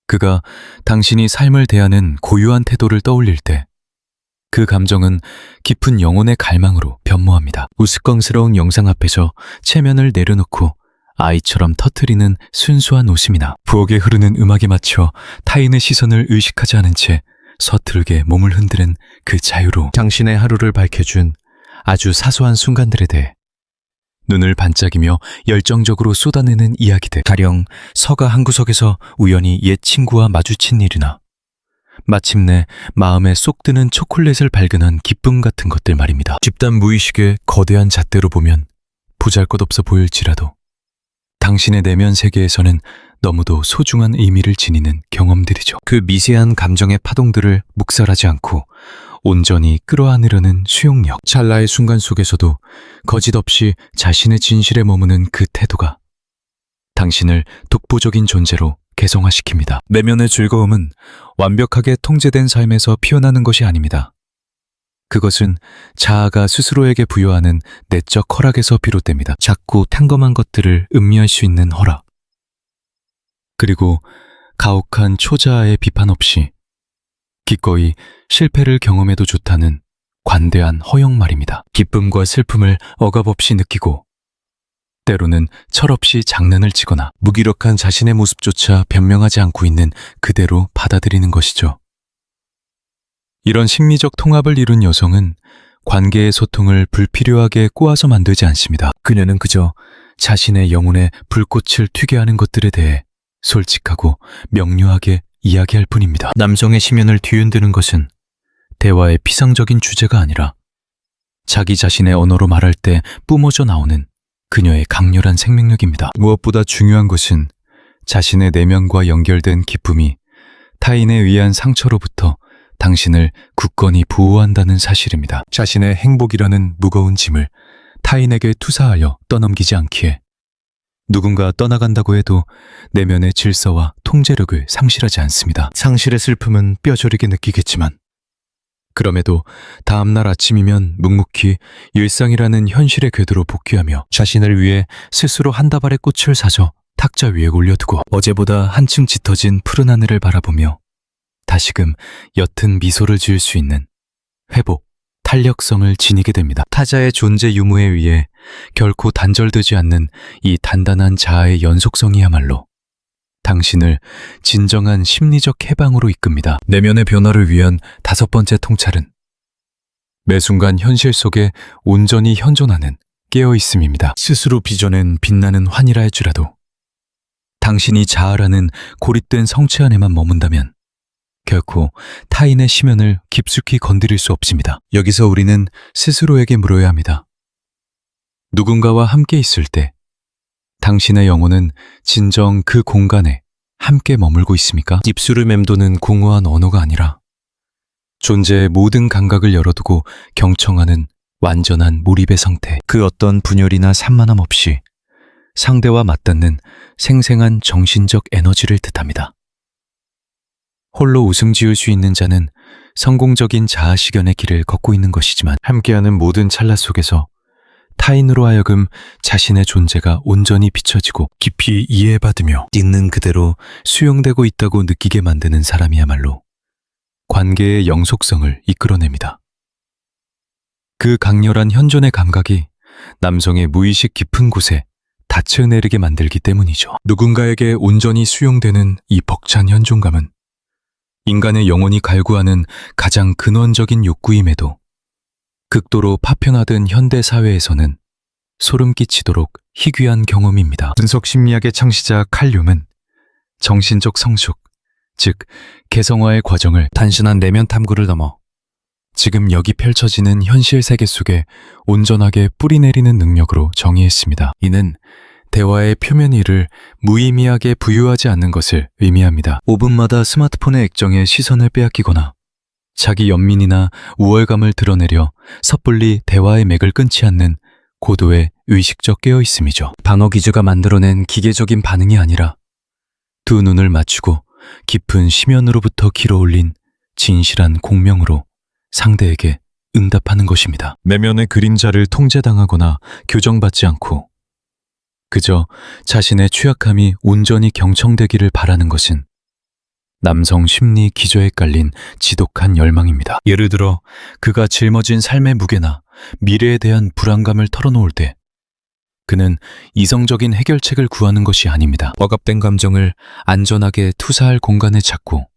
그가 당신이 삶을 대하는 고유한 태도를 떠올릴 때 그 감정은 깊은 영혼의 갈망으로 변모합니다. 우스꽝스러운 영상 앞에서 체면을 내려놓고 아이처럼 터트리는 순수한 웃음이나 부엌에 흐르는 음악에 맞춰 타인의 시선을 의식하지 않은 채 서투르게 몸을 흔드는 그 자유로 당신의 하루를 밝혀준 아주 사소한 순간들에 대해 눈을 반짝이며 열정적으로 쏟아내는 이야기들. 가령 서가 한 구석에서 우연히 옛 친구와 마주친 일이나 마침내 마음에 쏙 드는 초콜릿을 발견한 기쁨 같은 것들 말입니다. 집단 무의식의 거대한 잣대로 보면 보잘것없어 보일지라도 당신의 내면 세계에서는 너무도 소중한 의미를 지니는 경험들이죠. 그 미세한 감정의 파동들을 묵살하지 않고 온전히 끌어안으려는 수용력. 찰나의 순간 속에서도 거짓 없이 자신의 진실에 머무는 그 태도가 당신을 독보적인 존재로 개성화시킵니다. 내면의 즐거움은 완벽하게 통제된 삶에서 피어나는 것이 아닙니다. 그것은 자아가 스스로에게 부여하는 내적 허락에서 비롯됩니다. 작고 탕검한 것들을 음미할 수 있는 허락. 그리고 가혹한 초자아의 비판 없이 기꺼이 실패를 경험해도 좋다는 관대한 허영 말입니다. 기쁨과 슬픔을 억압없이 느끼고 때로는 철없이 장난을 치거나 무기력한 자신의 모습조차 변명하지 않고 있는 그대로 받아들이는 것이죠. 이런 심리적 통합을 이룬 여성은 관계의 소통을 불필요하게 꼬아서 만들지 않습니다. 그녀는 그저 자신의 영혼에 불꽃을 튀게 하는 것들에 대해 솔직하고 명료하게 이야기할 뿐입니다. 남성의 심연을 뒤흔드는 것은 대화의 피상적인 주제가 아니라 자기 자신의 언어로 말할 때 뿜어져 나오는 그녀의 강렬한 생명력입니다. 무엇보다 중요한 것은 자신의 내면과 연결된 기쁨이 타인에 의한 상처로부터 당신을 굳건히 보호한다는 사실입니다. 자신의 행복이라는 무거운 짐을 타인에게 투사하여 떠넘기지 않기에 누군가 떠나간다고 해도 내면의 질서와 통제력을 상실하지 않습니다. 상실의 슬픔은 뼈저리게 느끼겠지만 그럼에도 다음날 아침이면 묵묵히 일상이라는 현실의 궤도로 복귀하며 자신을 위해 스스로 한 다발의 꽃을 사서 탁자 위에 올려두고 어제보다 한층 짙어진 푸른 하늘을 바라보며 다시금 옅은 미소를 지을 수 있는 회복, 탄력성을 지니게 됩니다. 타자의 존재 유무에 의해 결코 단절되지 않는 이 단단한 자아의 연속성이야말로 당신을 진정한 심리적 해방으로 이끕니다. 내면의 변화를 위한 5번째 통찰은 매 순간 현실 속에 온전히 현존하는 깨어있음입니다. 스스로 빚어낸 빛나는 환이라 할지라도 당신이 자아라는 고립된 성체 안에만 머문다면 결코 타인의 심연을 깊숙이 건드릴 수 없습니다. 여기서 우리는 스스로에게 물어야 합니다. 누군가와 함께 있을 때 당신의 영혼은 진정 그 공간에 함께 머물고 있습니까? 입술을 맴도는 공허한 언어가 아니라 존재의 모든 감각을 열어두고 경청하는 완전한 몰입의 상태. 그 어떤 분열이나 산만함 없이 상대와 맞닿는 생생한 정신적 에너지를 뜻합니다. 홀로 웃음 지을 수 있는 자는 성공적인 자아실현의 길을 걷고 있는 것이지만 함께하는 모든 찰나 속에서 타인으로 하여금 자신의 존재가 온전히 비춰지고 깊이 이해받으며 있는 그대로 수용되고 있다고 느끼게 만드는 사람이야말로 관계의 영속성을 이끌어냅니다. 그 강렬한 현존의 감각이 남성의 무의식 깊은 곳에 닻을 내리게 만들기 때문이죠. 누군가에게 온전히 수용되는 이 벅찬 현존감은 인간의 영혼이 갈구하는 가장 근원적인 욕구임에도 극도로 파편화된 현대 사회에서는 소름 끼치도록 희귀한 경험입니다. 분석 심리학의 창시자 칼 융은 정신적 성숙, 즉 개성화의 과정을 단순한 내면 탐구를 넘어 지금 여기 펼쳐지는 현실 세계 속에 온전하게 뿌리내리는 능력으로 정의했습니다. 이는 대화의 표면의를 무의미하게 부유하지 않는 것을 의미합니다. 5분마다 스마트폰의 액정에 시선을 빼앗기거나 자기 연민이나 우월감을 드러내려 섣불리 대화의 맥을 끊지 않는 고도의 의식적 깨어있음이죠. 방어 기제가 만들어낸 기계적인 반응이 아니라 두 눈을 맞추고 깊은 심연으로부터 길어올린 진실한 공명으로 상대에게 응답하는 것입니다. 내면의 그림자를 통제당하거나 교정받지 않고 그저 자신의 취약함이 온전히 경청되기를 바라는 것은 남성 심리 기저에 깔린 지독한 열망입니다. 예를 들어 그가 짊어진 삶의 무게나 미래에 대한 불안감을 털어놓을 때 그는 이성적인 해결책을 구하는 것이 아닙니다. 억압된 감정을 안전하게 투사할 공간을 찾고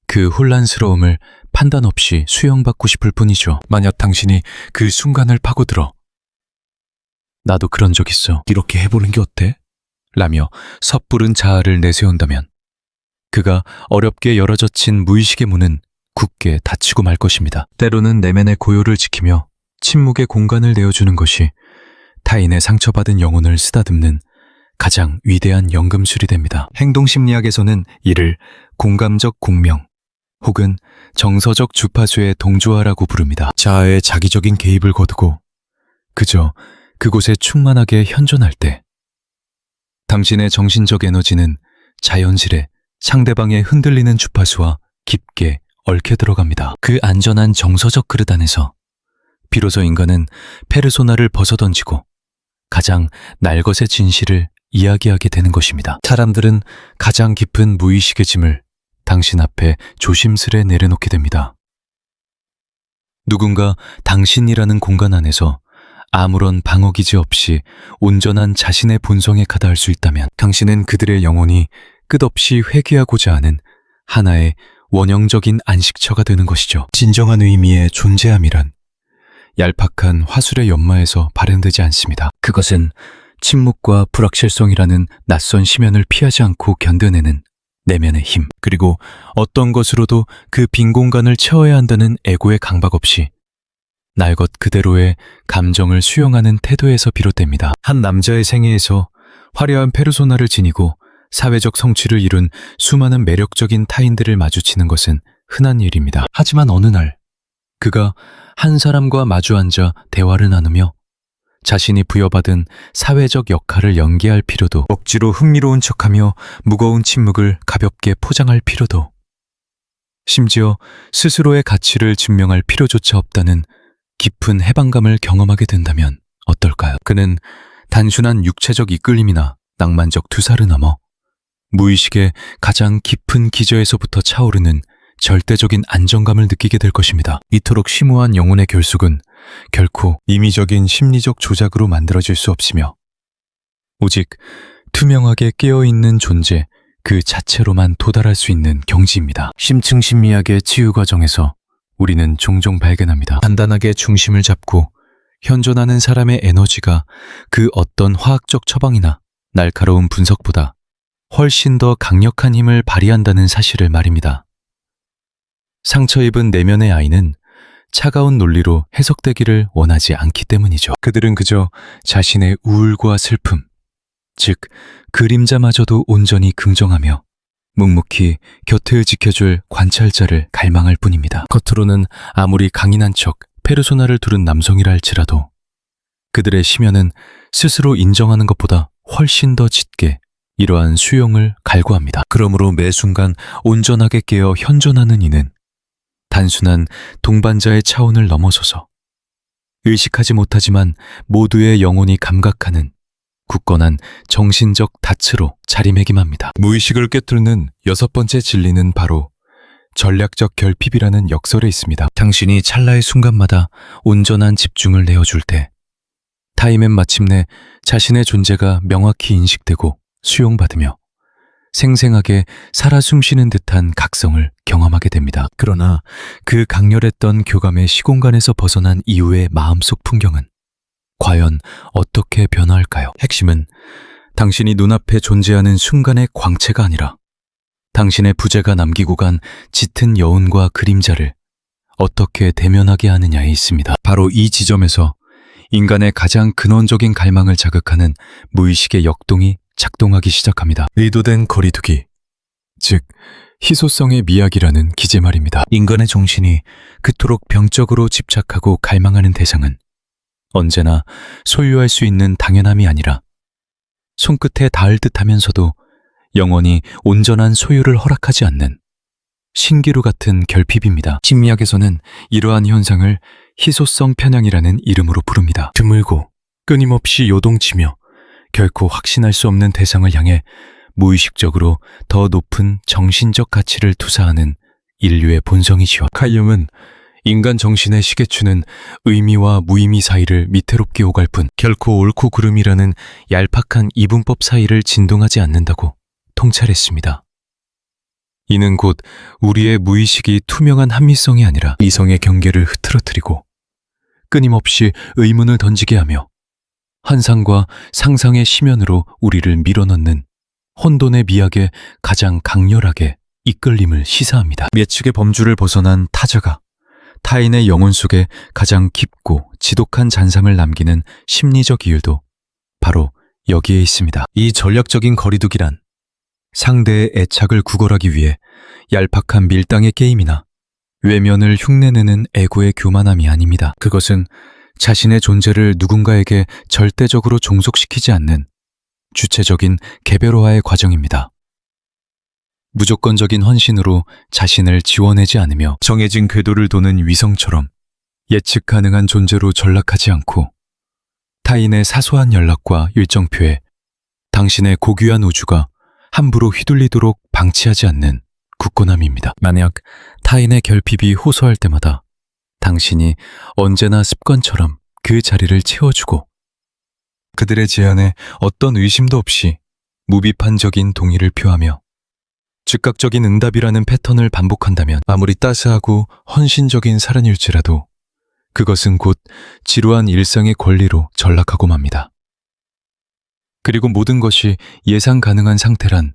그 혼란스러움을 판단 없이 수용받고 싶을 뿐이죠. 만약 당신이 그 순간을 파고들어 나도 그런 적 있어. 이렇게 해보는 게 어때? 라며 섣부른 자아를 내세운다면 그가 어렵게 열어젖힌 무의식의 문은 굳게 닫히고 말 것입니다. 때로는 내면의 고요를 지키며 침묵의 공간을 내어주는 것이 타인의 상처받은 영혼을 쓰다듬는 가장 위대한 연금술이 됩니다. 행동심리학에서는 이를 공감적 공명 혹은 정서적 주파수의 동조화라고 부릅니다. 자아의 자기적인 개입을 거두고 그저 그곳에 충만하게 현존할 때 당신의 정신적 에너지는 자연스레 상대방의 흔들리는 주파수와 깊게 얽혀 들어갑니다. 그 안전한 정서적 그릇 안에서 비로소 인간은 페르소나를 벗어던지고 가장 날것의 진실을 이야기하게 되는 것입니다. 사람들은 가장 깊은 무의식의 짐을 당신 앞에 조심스레 내려놓게 됩니다. 누군가 당신이라는 공간 안에서 아무런 방어기제 없이 온전한 자신의 본성에 가다할 수 있다면 당신은 그들의 영혼이 끝없이 회귀하고자 하는 하나의 원형적인 안식처가 되는 것이죠. 진정한 의미의 존재함이란 얄팍한 화술의 연마에서 발현되지 않습니다. 그것은 침묵과 불확실성이라는 낯선 심연을 피하지 않고 견뎌내는 내면의 힘, 그리고 어떤 것으로도 그 빈 공간을 채워야 한다는 애고의 강박 없이 날 것 그대로의 감정을 수용하는 태도에서 비롯됩니다. 한 남자의 생애에서 화려한 페르소나를 지니고 사회적 성취를 이룬 수많은 매력적인 타인들을 마주치는 것은 흔한 일입니다. 하지만 어느 날 그가 한 사람과 마주 앉아 대화를 나누며 자신이 부여받은 사회적 역할을 연기할 필요도, 억지로 흥미로운 척하며 무거운 침묵을 가볍게 포장할 필요도, 심지어 스스로의 가치를 증명할 필요조차 없다는 깊은 해방감을 경험하게 된다면 어떨까요? 그는 단순한 육체적 이끌림이나 낭만적 투사를 넘어 무의식의 가장 깊은 기저에서부터 차오르는 절대적인 안정감을 느끼게 될 것입니다. 이토록 심오한 영혼의 결속은 결코 임의적인 심리적 조작으로 만들어질 수 없으며 오직 투명하게 깨어있는 존재 그 자체로만 도달할 수 있는 경지입니다. 심층심미학의 치유 과정에서 우리는 종종 발견합니다. 단단하게 중심을 잡고 현존하는 사람의 에너지가 그 어떤 화학적 처방이나 날카로운 분석보다 훨씬 더 강력한 힘을 발휘한다는 사실을 말입니다. 상처 입은 내면의 아이는 차가운 논리로 해석되기를 원하지 않기 때문이죠. 그들은 그저 자신의 우울과 슬픔, 즉 그림자마저도 온전히 긍정하며 묵묵히 곁을 지켜줄 관찰자를 갈망할 뿐입니다. 겉으로는 아무리 강인한 척 페르소나를 두른 남성이라 할지라도 그들의 심연은 스스로 인정하는 것보다 훨씬 더 짙게 이러한 수용을 갈구합니다. 그러므로 매 순간 온전하게 깨어 현존하는 이는 단순한 동반자의 차원을 넘어서서 의식하지 못하지만 모두의 영혼이 감각하는 굳건한 정신적 닻으로 자리매김합니다. 무의식을 꿰뚫는 여섯 번째 진리는 바로 전략적 결핍이라는 역설에 있습니다. 당신이 찰나의 순간마다 온전한 집중을 내어줄 때 타임은 마침내 자신의 존재가 명확히 인식되고 수용받으며 생생하게 살아 숨쉬는 듯한 각성을 경험하게 됩니다. 그러나 그 강렬했던 교감의 시공간에서 벗어난 이후의 마음속 풍경은 과연 어떻게 변화할까요? 핵심은 당신이 눈앞에 존재하는 순간의 광채가 아니라 당신의 부재가 남기고 간 짙은 여운과 그림자를 어떻게 대면하게 하느냐에 있습니다. 바로 이 지점에서 인간의 가장 근원적인 갈망을 자극하는 무의식의 역동이 작동하기 시작합니다. 의도된 거리두기, 즉 희소성의 미학이라는 기제 말입니다. 인간의 정신이 그토록 병적으로 집착하고 갈망하는 대상은 언제나 소유할 수 있는 당연함이 아니라 손끝에 닿을 듯하면서도 영원히 온전한 소유를 허락하지 않는 신기루 같은 결핍입니다. 심리학에서는 이러한 현상을 희소성 편향이라는 이름으로 부릅니다. 드물고 끊임없이 요동치며 결코 확신할 수 없는 대상을 향해 무의식적으로 더 높은 정신적 가치를 투사하는 인류의 본성이지요. 칼 융은 인간 정신의 시계추는 의미와 무의미 사이를 위태롭게 오갈 뿐 결코 옳고 그름이라는 얄팍한 이분법 사이를 진동하지 않는다고 통찰했습니다. 이는 곧 우리의 무의식이 투명한 합리성이 아니라 이성의 경계를 흐트러뜨리고 끊임없이 의문을 던지게 하며 환상과 상상의 심연으로 우리를 밀어넣는 혼돈의 미학에 가장 강렬하게 이끌림을 시사합니다. 예측의 범주를 벗어난 타자가 타인의 영혼 속에 가장 깊고 지독한 잔상을 남기는 심리적 이유도 바로 여기에 있습니다. 이 전략적인 거리두기란 상대의 애착을 구걸하기 위해 얄팍한 밀당의 게임이나 외면을 흉내내는 애고의 교만함이 아닙니다. 그것은 자신의 존재를 누군가에게 절대적으로 종속시키지 않는 주체적인 개별화의 과정입니다. 무조건적인 헌신으로 자신을 지워내지 않으며 정해진 궤도를 도는 위성처럼 예측 가능한 존재로 전락하지 않고 타인의 사소한 연락과 일정표에 당신의 고귀한 우주가 함부로 휘둘리도록 방치하지 않는 굳건함입니다. 만약 타인의 결핍이 호소할 때마다 당신이 언제나 습관처럼 그 자리를 채워주고 그들의 제안에 어떤 의심도 없이 무비판적인 동의를 표하며 즉각적인 응답이라는 패턴을 반복한다면 아무리 따스하고 헌신적인 사랑일지라도 그것은 곧 지루한 일상의 권리로 전락하고 맙니다. 그리고 모든 것이 예상 가능한 상태란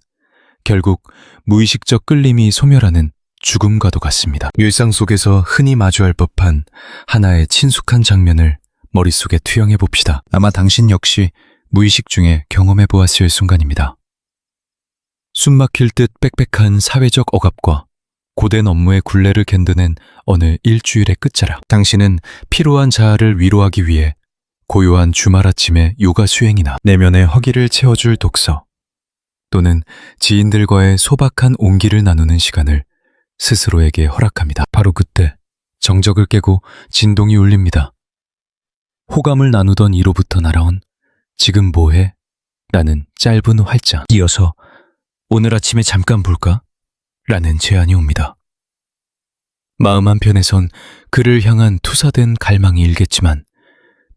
결국 무의식적 끌림이 소멸하는 죽음과도 같습니다. 일상 속에서 흔히 마주할 법한 하나의 친숙한 장면을 머릿속에 투영해 봅시다. 아마 당신 역시 무의식 중에 경험해 보았을 순간입니다. 숨막힐 듯 빽빽한 사회적 억압과 고된 업무의 굴레를 견뎌낸 어느 일주일의 끝자락. 당신은 피로한 자아를 위로하기 위해 고요한 주말 아침에 요가 수행이나 내면의 허기를 채워줄 독서 또는 지인들과의 소박한 온기를 나누는 시간을 스스로에게 허락합니다. 바로 그때 정적을 깨고 진동이 울립니다. 호감을 나누던 이로부터 날아온 지금 뭐해? 라는 짧은 활자. 이어서 오늘 아침에 잠깐 볼까? 라는 제안이 옵니다. 마음 한편에선 그를 향한 투사된 갈망이 일겠지만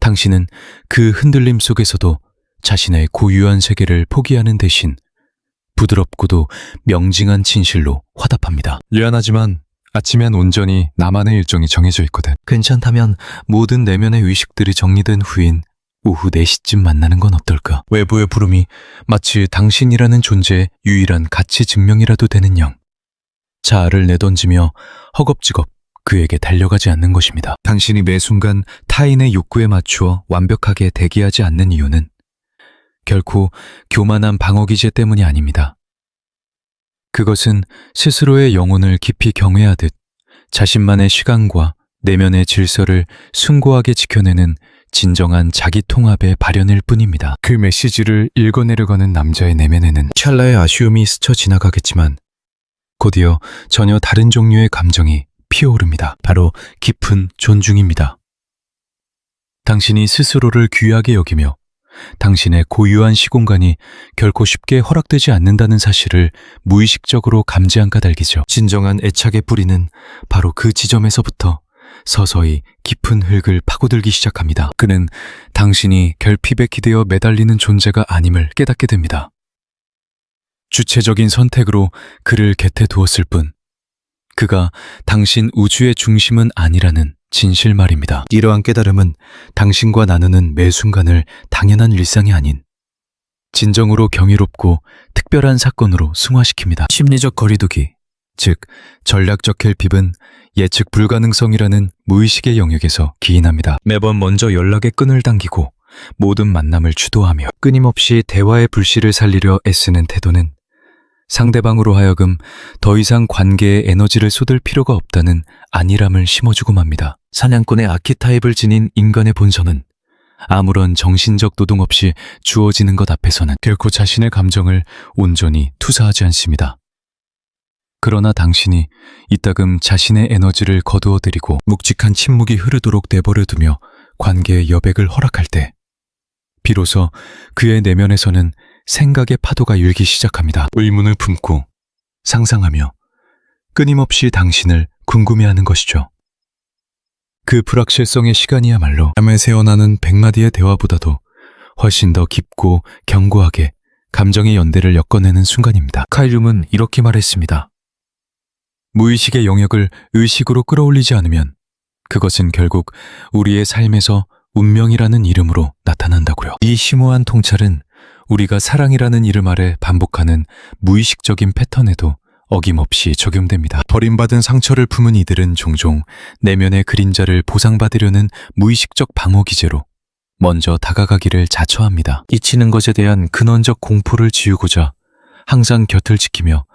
당신은 그 흔들림 속에서도 자신의 고유한 세계를 포기하는 대신 부드럽고도 명징한 진실로 화답합니다. 미안하지만 아침엔 온전히 나만의 일정이 정해져 있거든. 괜찮다면 모든 내면의 의식들이 정리된 후인 오후 4시쯤 만나는 건 어떨까? 외부의 부름이 마치 당신이라는 존재의 유일한 가치 증명이라도 되는 양. 자아를 내던지며 허겁지겁 그에게 달려가지 않는 것입니다. 당신이 매 순간 타인의 욕구에 맞추어 완벽하게 대기하지 않는 이유는 결코 교만한 방어기제 때문이 아닙니다. 그것은 스스로의 영혼을 깊이 경외하듯 자신만의 시간과 내면의 질서를 숭고하게 지켜내는 진정한 자기 통합의 발현일 뿐입니다. 그 메시지를 읽어내려가는 남자의 내면에는 찰나의 아쉬움이 스쳐 지나가겠지만 곧이어 전혀 다른 종류의 감정이 피어오릅니다. 바로 깊은 존중입니다. 당신이 스스로를 귀하게 여기며 당신의 고유한 시공간이 결코 쉽게 허락되지 않는다는 사실을 무의식적으로 감지한 까닭이죠. 진정한 애착의 뿌리는 바로 그 지점에서부터 서서히 깊은 흙을 파고들기 시작합니다. 그는 당신이 결핍에 기대어 매달리는 존재가 아님을 깨닫게 됩니다. 주체적인 선택으로 그를 곁에 두었을 뿐 그가 당신 우주의 중심은 아니라는 진실 말입니다. 이러한 깨달음은 당신과 나누는 매 순간을 당연한 일상이 아닌 진정으로 경이롭고 특별한 사건으로 승화시킵니다. 심리적 거리두기, 즉 전략적 결핍은 예측 불가능성이라는 무의식의 영역에서 기인합니다. 매번 먼저 연락의 끈을 당기고 모든 만남을 주도하며 끊임없이 대화의 불씨를 살리려 애쓰는 태도는 상대방으로 하여금 더 이상 관계에 에너지를 쏟을 필요가 없다는 안일함을 심어주고 맙니다. 사냥꾼의 아키타입을 지닌 인간의 본성은 아무런 정신적 노동 없이 주어지는 것 앞에서는 결코 자신의 감정을 온전히 투사하지 않습니다. 그러나 당신이 이따금 자신의 에너지를 거두어들이고 묵직한 침묵이 흐르도록 내버려두며 관계의 여백을 허락할 때 비로소 그의 내면에서는 생각의 파도가 일기 시작합니다. 의문을 품고 상상하며 끊임없이 당신을 궁금해하는 것이죠. 그 불확실성의 시간이야말로 잠에 새어나는 100마디의 대화보다도 훨씬 더 깊고 견고하게 감정의 연대를 엮어내는 순간입니다. 카일 융은 이렇게 말했습니다. 무의식의 영역을 의식으로 끌어올리지 않으면 그것은 결국 우리의 삶에서 운명이라는 이름으로 나타난다고요. 이 심오한 통찰은 우리가 사랑이라는 이름 아래 반복하는 무의식적인 패턴에도 어김없이 적용됩니다. 버림받은 상처를 품은 이들은 종종 내면의 그림자를 보상받으려는 무의식적 방어 기제로 먼저 다가가기를 자처합니다. 잊히는 것에 대한 근원적 공포를 지우고자 항상 곁을 지키며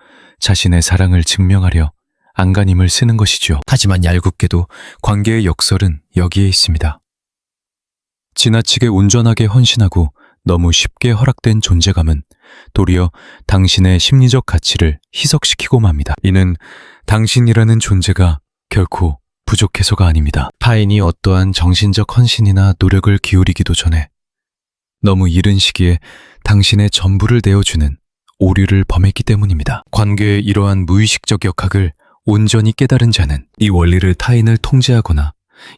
자신의 사랑을 증명하려 안간힘을 쓰는 것이죠. 하지만 얄궂게도 관계의 역설은 여기에 있습니다. 지나치게 온전하게 헌신하고 너무 쉽게 허락된 존재감은 도리어 당신의 심리적 가치를 희석시키고 맙니다. 이는 당신이라는 존재가 결코 부족해서가 아닙니다. 타인이 어떠한 정신적 헌신이나 노력을 기울이기도 전에 너무 이른 시기에 당신의 전부를 내어주는 오류를 범했기 때문입니다. 관계의 이러한 무의식적 역학을 온전히 깨달은 자는 이 원리를 타인을 통제하거나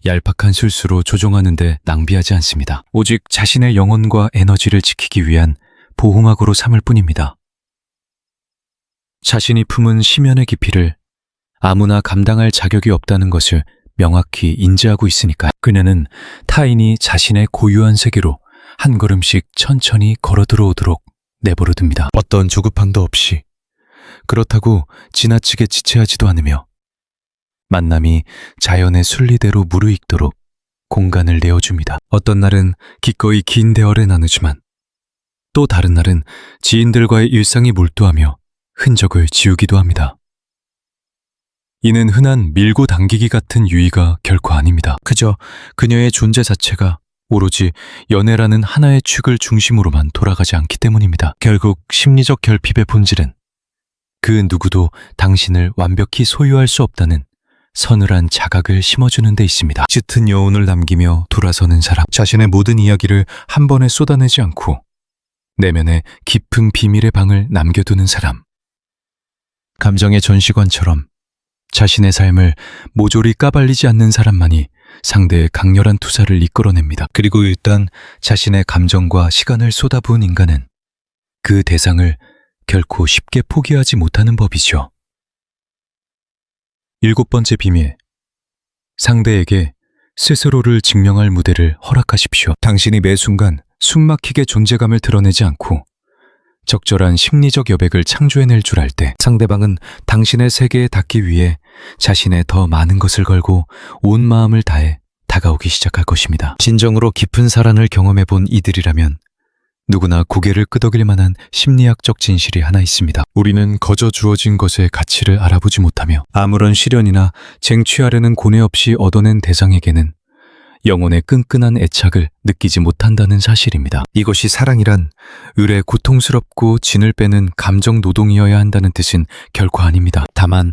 얄팍한 술수로 조종하는 데 낭비하지 않습니다. 오직 자신의 영혼과 에너지를 지키기 위한 보호막으로 삼을 뿐입니다. 자신이 품은 심연의 깊이를 아무나 감당할 자격이 없다는 것을 명확히 인지하고 있으니까 그녀는 타인이 자신의 고유한 세계로 한 걸음씩 천천히 걸어 들어오도록 내버려 둡니다. 어떤 조급함도 없이. 그렇다고 지나치게 지체하지도 않으며 만남이 자연의 순리대로 무르익도록 공간을 내어줍니다. 어떤 날은 기꺼이 긴 대화를 나누지만 또 다른 날은 지인들과의 일상이 몰두하며 흔적을 지우기도 합니다. 이는 흔한 밀고 당기기 같은 유의가 결코 아닙니다. 그저 그녀의 존재 자체가 오로지 연애라는 하나의 축을 중심으로만 돌아가지 않기 때문입니다. 결국 심리적 결핍의 본질은 그 누구도 당신을 완벽히 소유할 수 없다는 서늘한 자각을 심어주는 데 있습니다. 짙은 여운을 남기며 돌아서는 사람, 자신의 모든 이야기를 한 번에 쏟아내지 않고 내면에 깊은 비밀의 방을 남겨두는 사람, 감정의 전시관처럼 자신의 삶을 모조리 까발리지 않는 사람만이 상대의 강렬한 투사를 이끌어냅니다. 그리고 일단 자신의 감정과 시간을 쏟아부은 인간은 그 대상을 결코 쉽게 포기하지 못하는 법이죠. 7번째 비밀. 상대에게 스스로를 증명할 무대를 허락하십시오. 당신이 매 순간 숨막히게 존재감을 드러내지 않고 적절한 심리적 여백을 창조해낼 줄 알 때 상대방은 당신의 세계에 닿기 위해 자신의 더 많은 것을 걸고 온 마음을 다해 다가오기 시작할 것입니다. 진정으로 깊은 사랑을 경험해본 이들이라면 누구나 고개를 끄덕일 만한 심리학적 진실이 하나 있습니다. 우리는 거저 주어진 것의 가치를 알아보지 못하며 아무런 시련이나 쟁취하려는 고뇌 없이 얻어낸 대상에게는 영혼의 끈끈한 애착을 느끼지 못한다는 사실입니다. 이것이 사랑이란 을의 고통스럽고 진을 빼는 감정 노동이어야 한다는 뜻은 결코 아닙니다. 다만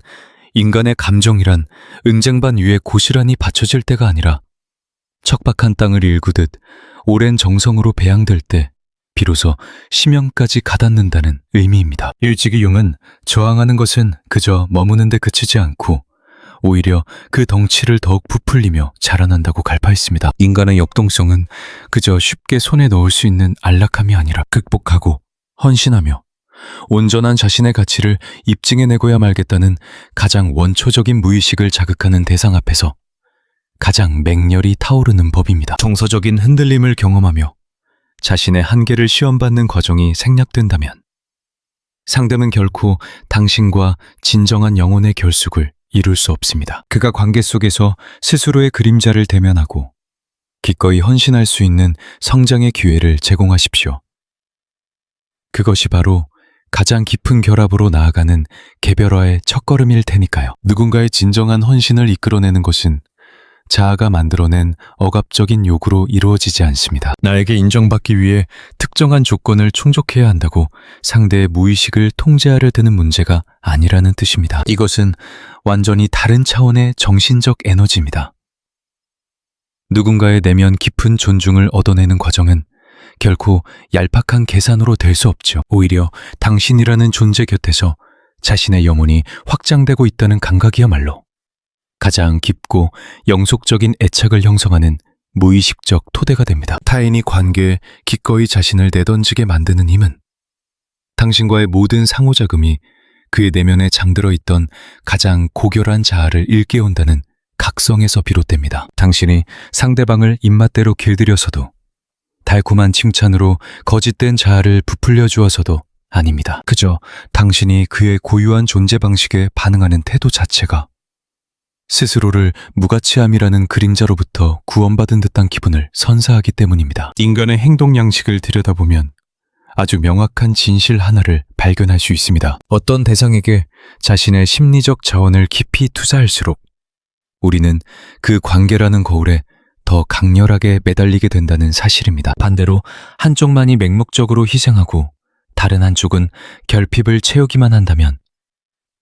인간의 감정이란 은쟁반 위에 고스란히 받쳐질 때가 아니라 척박한 땅을 일구듯 오랜 정성으로 배양될 때 비로소 심연까지 가닿는다는 의미입니다. 일찍이 용은 저항하는 것은 그저 머무는 데 그치지 않고 오히려 그 덩치를 더욱 부풀리며 자라난다고 갈파했습니다. 인간의 역동성은 그저 쉽게 손에 넣을 수 있는 안락함이 아니라 극복하고 헌신하며 온전한 자신의 가치를 입증해내고야 말겠다는 가장 원초적인 무의식을 자극하는 대상 앞에서 가장 맹렬히 타오르는 법입니다. 정서적인 흔들림을 경험하며 자신의 한계를 시험받는 과정이 생략된다면 상대는 결코 당신과 진정한 영혼의 결속을 이룰 수 없습니다. 그가 관계 속에서 스스로의 그림자를 대면하고 기꺼이 헌신할 수 있는 성장의 기회를 제공하십시오. 그것이 바로 가장 깊은 결합으로 나아가는 개별화의 첫걸음일 테니까요. 누군가의 진정한 헌신을 이끌어내는 것은 자아가 만들어낸 억압적인 요구로 이루어지지 않습니다. 나에게 인정받기 위해 특정한 조건을 충족해야 한다고 상대의 무의식을 통제하려 드는 문제가 아니라는 뜻입니다. 이것은 완전히 다른 차원의 정신적 에너지입니다. 누군가의 내면 깊은 존중을 얻어내는 과정은 결코 얄팍한 계산으로 될 수 없죠. 오히려 당신이라는 존재 곁에서 자신의 영혼이 확장되고 있다는 감각이야말로 가장 깊고 영속적인 애착을 형성하는 무의식적 토대가 됩니다. 타인이 관계에 기꺼이 자신을 내던지게 만드는 힘은 당신과의 모든 상호작용이 그의 내면에 장들어 있던 가장 고결한 자아를 일깨운다는 각성에서 비롯됩니다. 당신이 상대방을 입맛대로 길들여서도 달콤한 칭찬으로 거짓된 자아를 부풀려 주어서도 아닙니다. 그저 당신이 그의 고유한 존재 방식에 반응하는 태도 자체가 스스로를 무가치함이라는 그림자로부터 구원받은 듯한 기분을 선사하기 때문입니다. 인간의 행동 양식을 들여다보면 아주 명확한 진실 하나를 발견할 수 있습니다. 어떤 대상에게 자신의 심리적 자원을 깊이 투자할수록 우리는 그 관계라는 거울에 더 강렬하게 매달리게 된다는 사실입니다. 반대로 한쪽만이 맹목적으로 희생하고 다른 한쪽은 결핍을 채우기만 한다면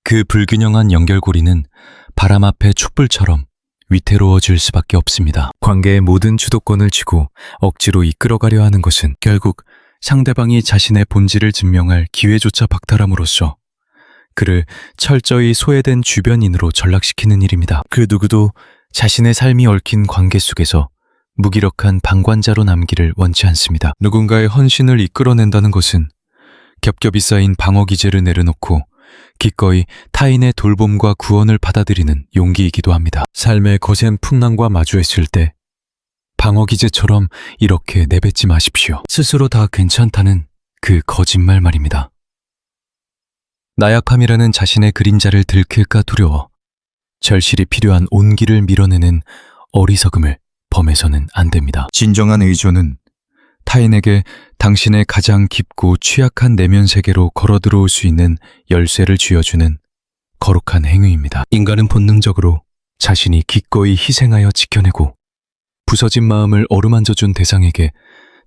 그 불균형한 연결고리는 바람 앞의 촛불처럼 위태로워질 수밖에 없습니다. 관계의 모든 주도권을 쥐고 억지로 이끌어가려 하는 것은 결국 상대방이 자신의 본질을 증명할 기회조차 박탈함으로써 그를 철저히 소외된 주변인으로 전락시키는 일입니다. 그 누구도 자신의 삶이 얽힌 관계 속에서 무기력한 방관자로 남기를 원치 않습니다. 누군가의 헌신을 이끌어낸다는 것은 겹겹이 쌓인 방어 기제를 내려놓고 기꺼이 타인의 돌봄과 구원을 받아들이는 용기이기도 합니다. 삶의 거센 풍랑과 마주했을 때 방어 기제처럼 이렇게 내뱉지 마십시오. 스스로 다 괜찮다는 그 거짓말 말입니다. 나약함이라는 자신의 그림자를 들킬까 두려워 절실히 필요한 온기를 밀어내는 어리석음을 범해서는 안 됩니다. 진정한 의존은 타인에게 당신의 가장 깊고 취약한 내면 세계로 걸어들어올 수 있는 열쇠를 쥐어주는 거룩한 행위입니다. 인간은 본능적으로 자신이 기꺼이 희생하여 지켜내고 부서진 마음을 어루만져준 대상에게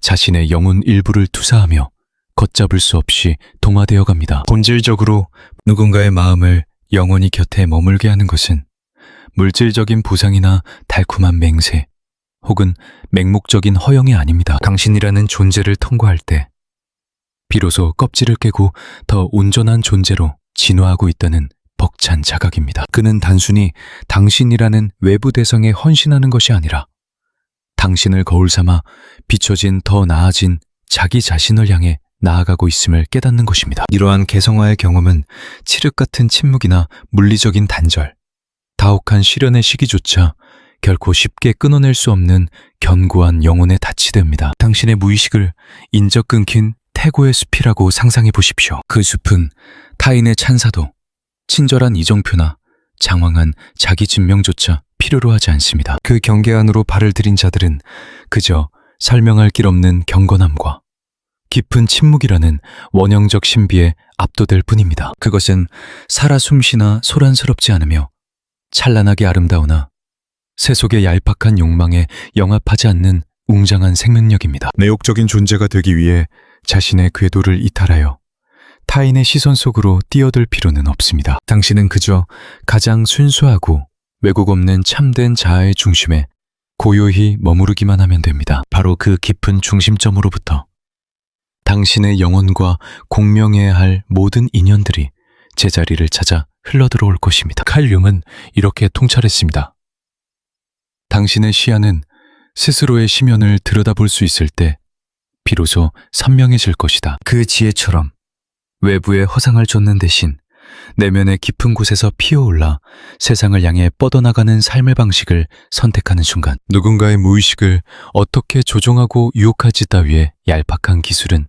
자신의 영혼 일부를 투사하며 걷잡을 수 없이 동화되어 갑니다. 본질적으로 누군가의 마음을 영원히 곁에 머물게 하는 것은 물질적인 보상이나 달콤한 맹세 혹은 맹목적인 허영이 아닙니다. 당신이라는 존재를 통과할 때 비로소 껍질을 깨고 더 온전한 존재로 진화하고 있다는 벅찬 자각입니다. 그는 단순히 당신이라는 외부 대상에 헌신하는 것이 아니라 당신을 거울 삼아 비춰진 더 나아진 자기 자신을 향해 나아가고 있음을 깨닫는 것입니다. 이러한 개성화의 경험은 칠흑 같은 침묵이나 물리적인 단절, 다혹한 시련의 시기조차 결코 쉽게 끊어낼 수 없는 견고한 영혼의 닻이 됩니다. 당신의 무의식을 인적 끊긴 태고의 숲이라고 상상해 보십시오. 그 숲은 타인의 찬사도, 친절한 이정표나 장황한 자기 증명조차 필요로 하지 않습니다. 그 경계 안으로 발을 들인 자들은 그저 설명할 길 없는 경건함과 깊은 침묵이라는 원형적 신비에 압도될 뿐입니다. 그것은 살아 숨쉬나 소란스럽지 않으며 찬란하게 아름다우나 세속의 얄팍한 욕망에 영합하지 않는 웅장한 생명력입니다. 내욕적인 존재가 되기 위해 자신의 궤도를 이탈하여 타인의 시선 속으로 뛰어들 필요는 없습니다. 당신은 그저 가장 순수하고 왜곡 없는 참된 자아의 중심에 고요히 머무르기만 하면 됩니다. 바로 그 깊은 중심점으로부터 당신의 영혼과 공명해야 할 모든 인연들이 제자리를 찾아 흘러들어올 것입니다. 칼 융은 이렇게 통찰했습니다. 당신의 시야는 스스로의 심연을 들여다볼 수 있을 때 비로소 선명해질 것이다. 그 지혜처럼 외부에 허상을 좇는 대신 내면의 깊은 곳에서 피어올라 세상을 향해 뻗어나가는 삶의 방식을 선택하는 순간 누군가의 무의식을 어떻게 조종하고 유혹하지 따위의 얄팍한 기술은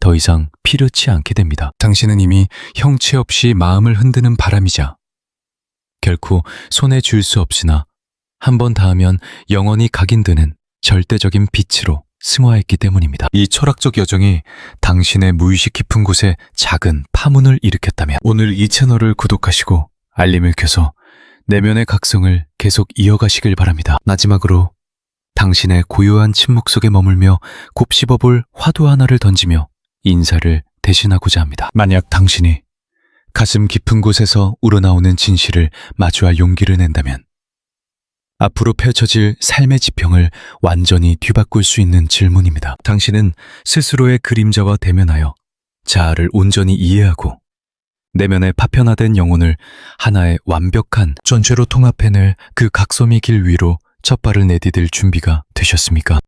더 이상 필요치 않게 됩니다. 당신은 이미 형체 없이 마음을 흔드는 바람이자 결코 손에 쥘 수 없으나 한 번 닿으면 영원히 각인되는 절대적인 빛으로 승화했기 때문입니다. 이 철학적 여정이 당신의 무의식 깊은 곳에 작은 파문을 일으켰다면 오늘 이 채널을 구독하시고 알림을 켜서 내면의 각성을 계속 이어가시길 바랍니다. 마지막으로 당신의 고요한 침묵 속에 머물며 곱씹어볼 화두 하나를 던지며 인사를 대신하고자 합니다. 만약 당신이 가슴 깊은 곳에서 우러나오는 진실을 마주할 용기를 낸다면 앞으로 펼쳐질 삶의 지평을 완전히 뒤바꿀 수 있는 질문입니다. 당신은 스스로의 그림자와 대면하여 자아를 온전히 이해하고 내면의 파편화된 영혼을 하나의 완벽한 전체로 통합해낼 그 각섬의 길 위로 첫 발을 내디딜 준비가 되셨습니까?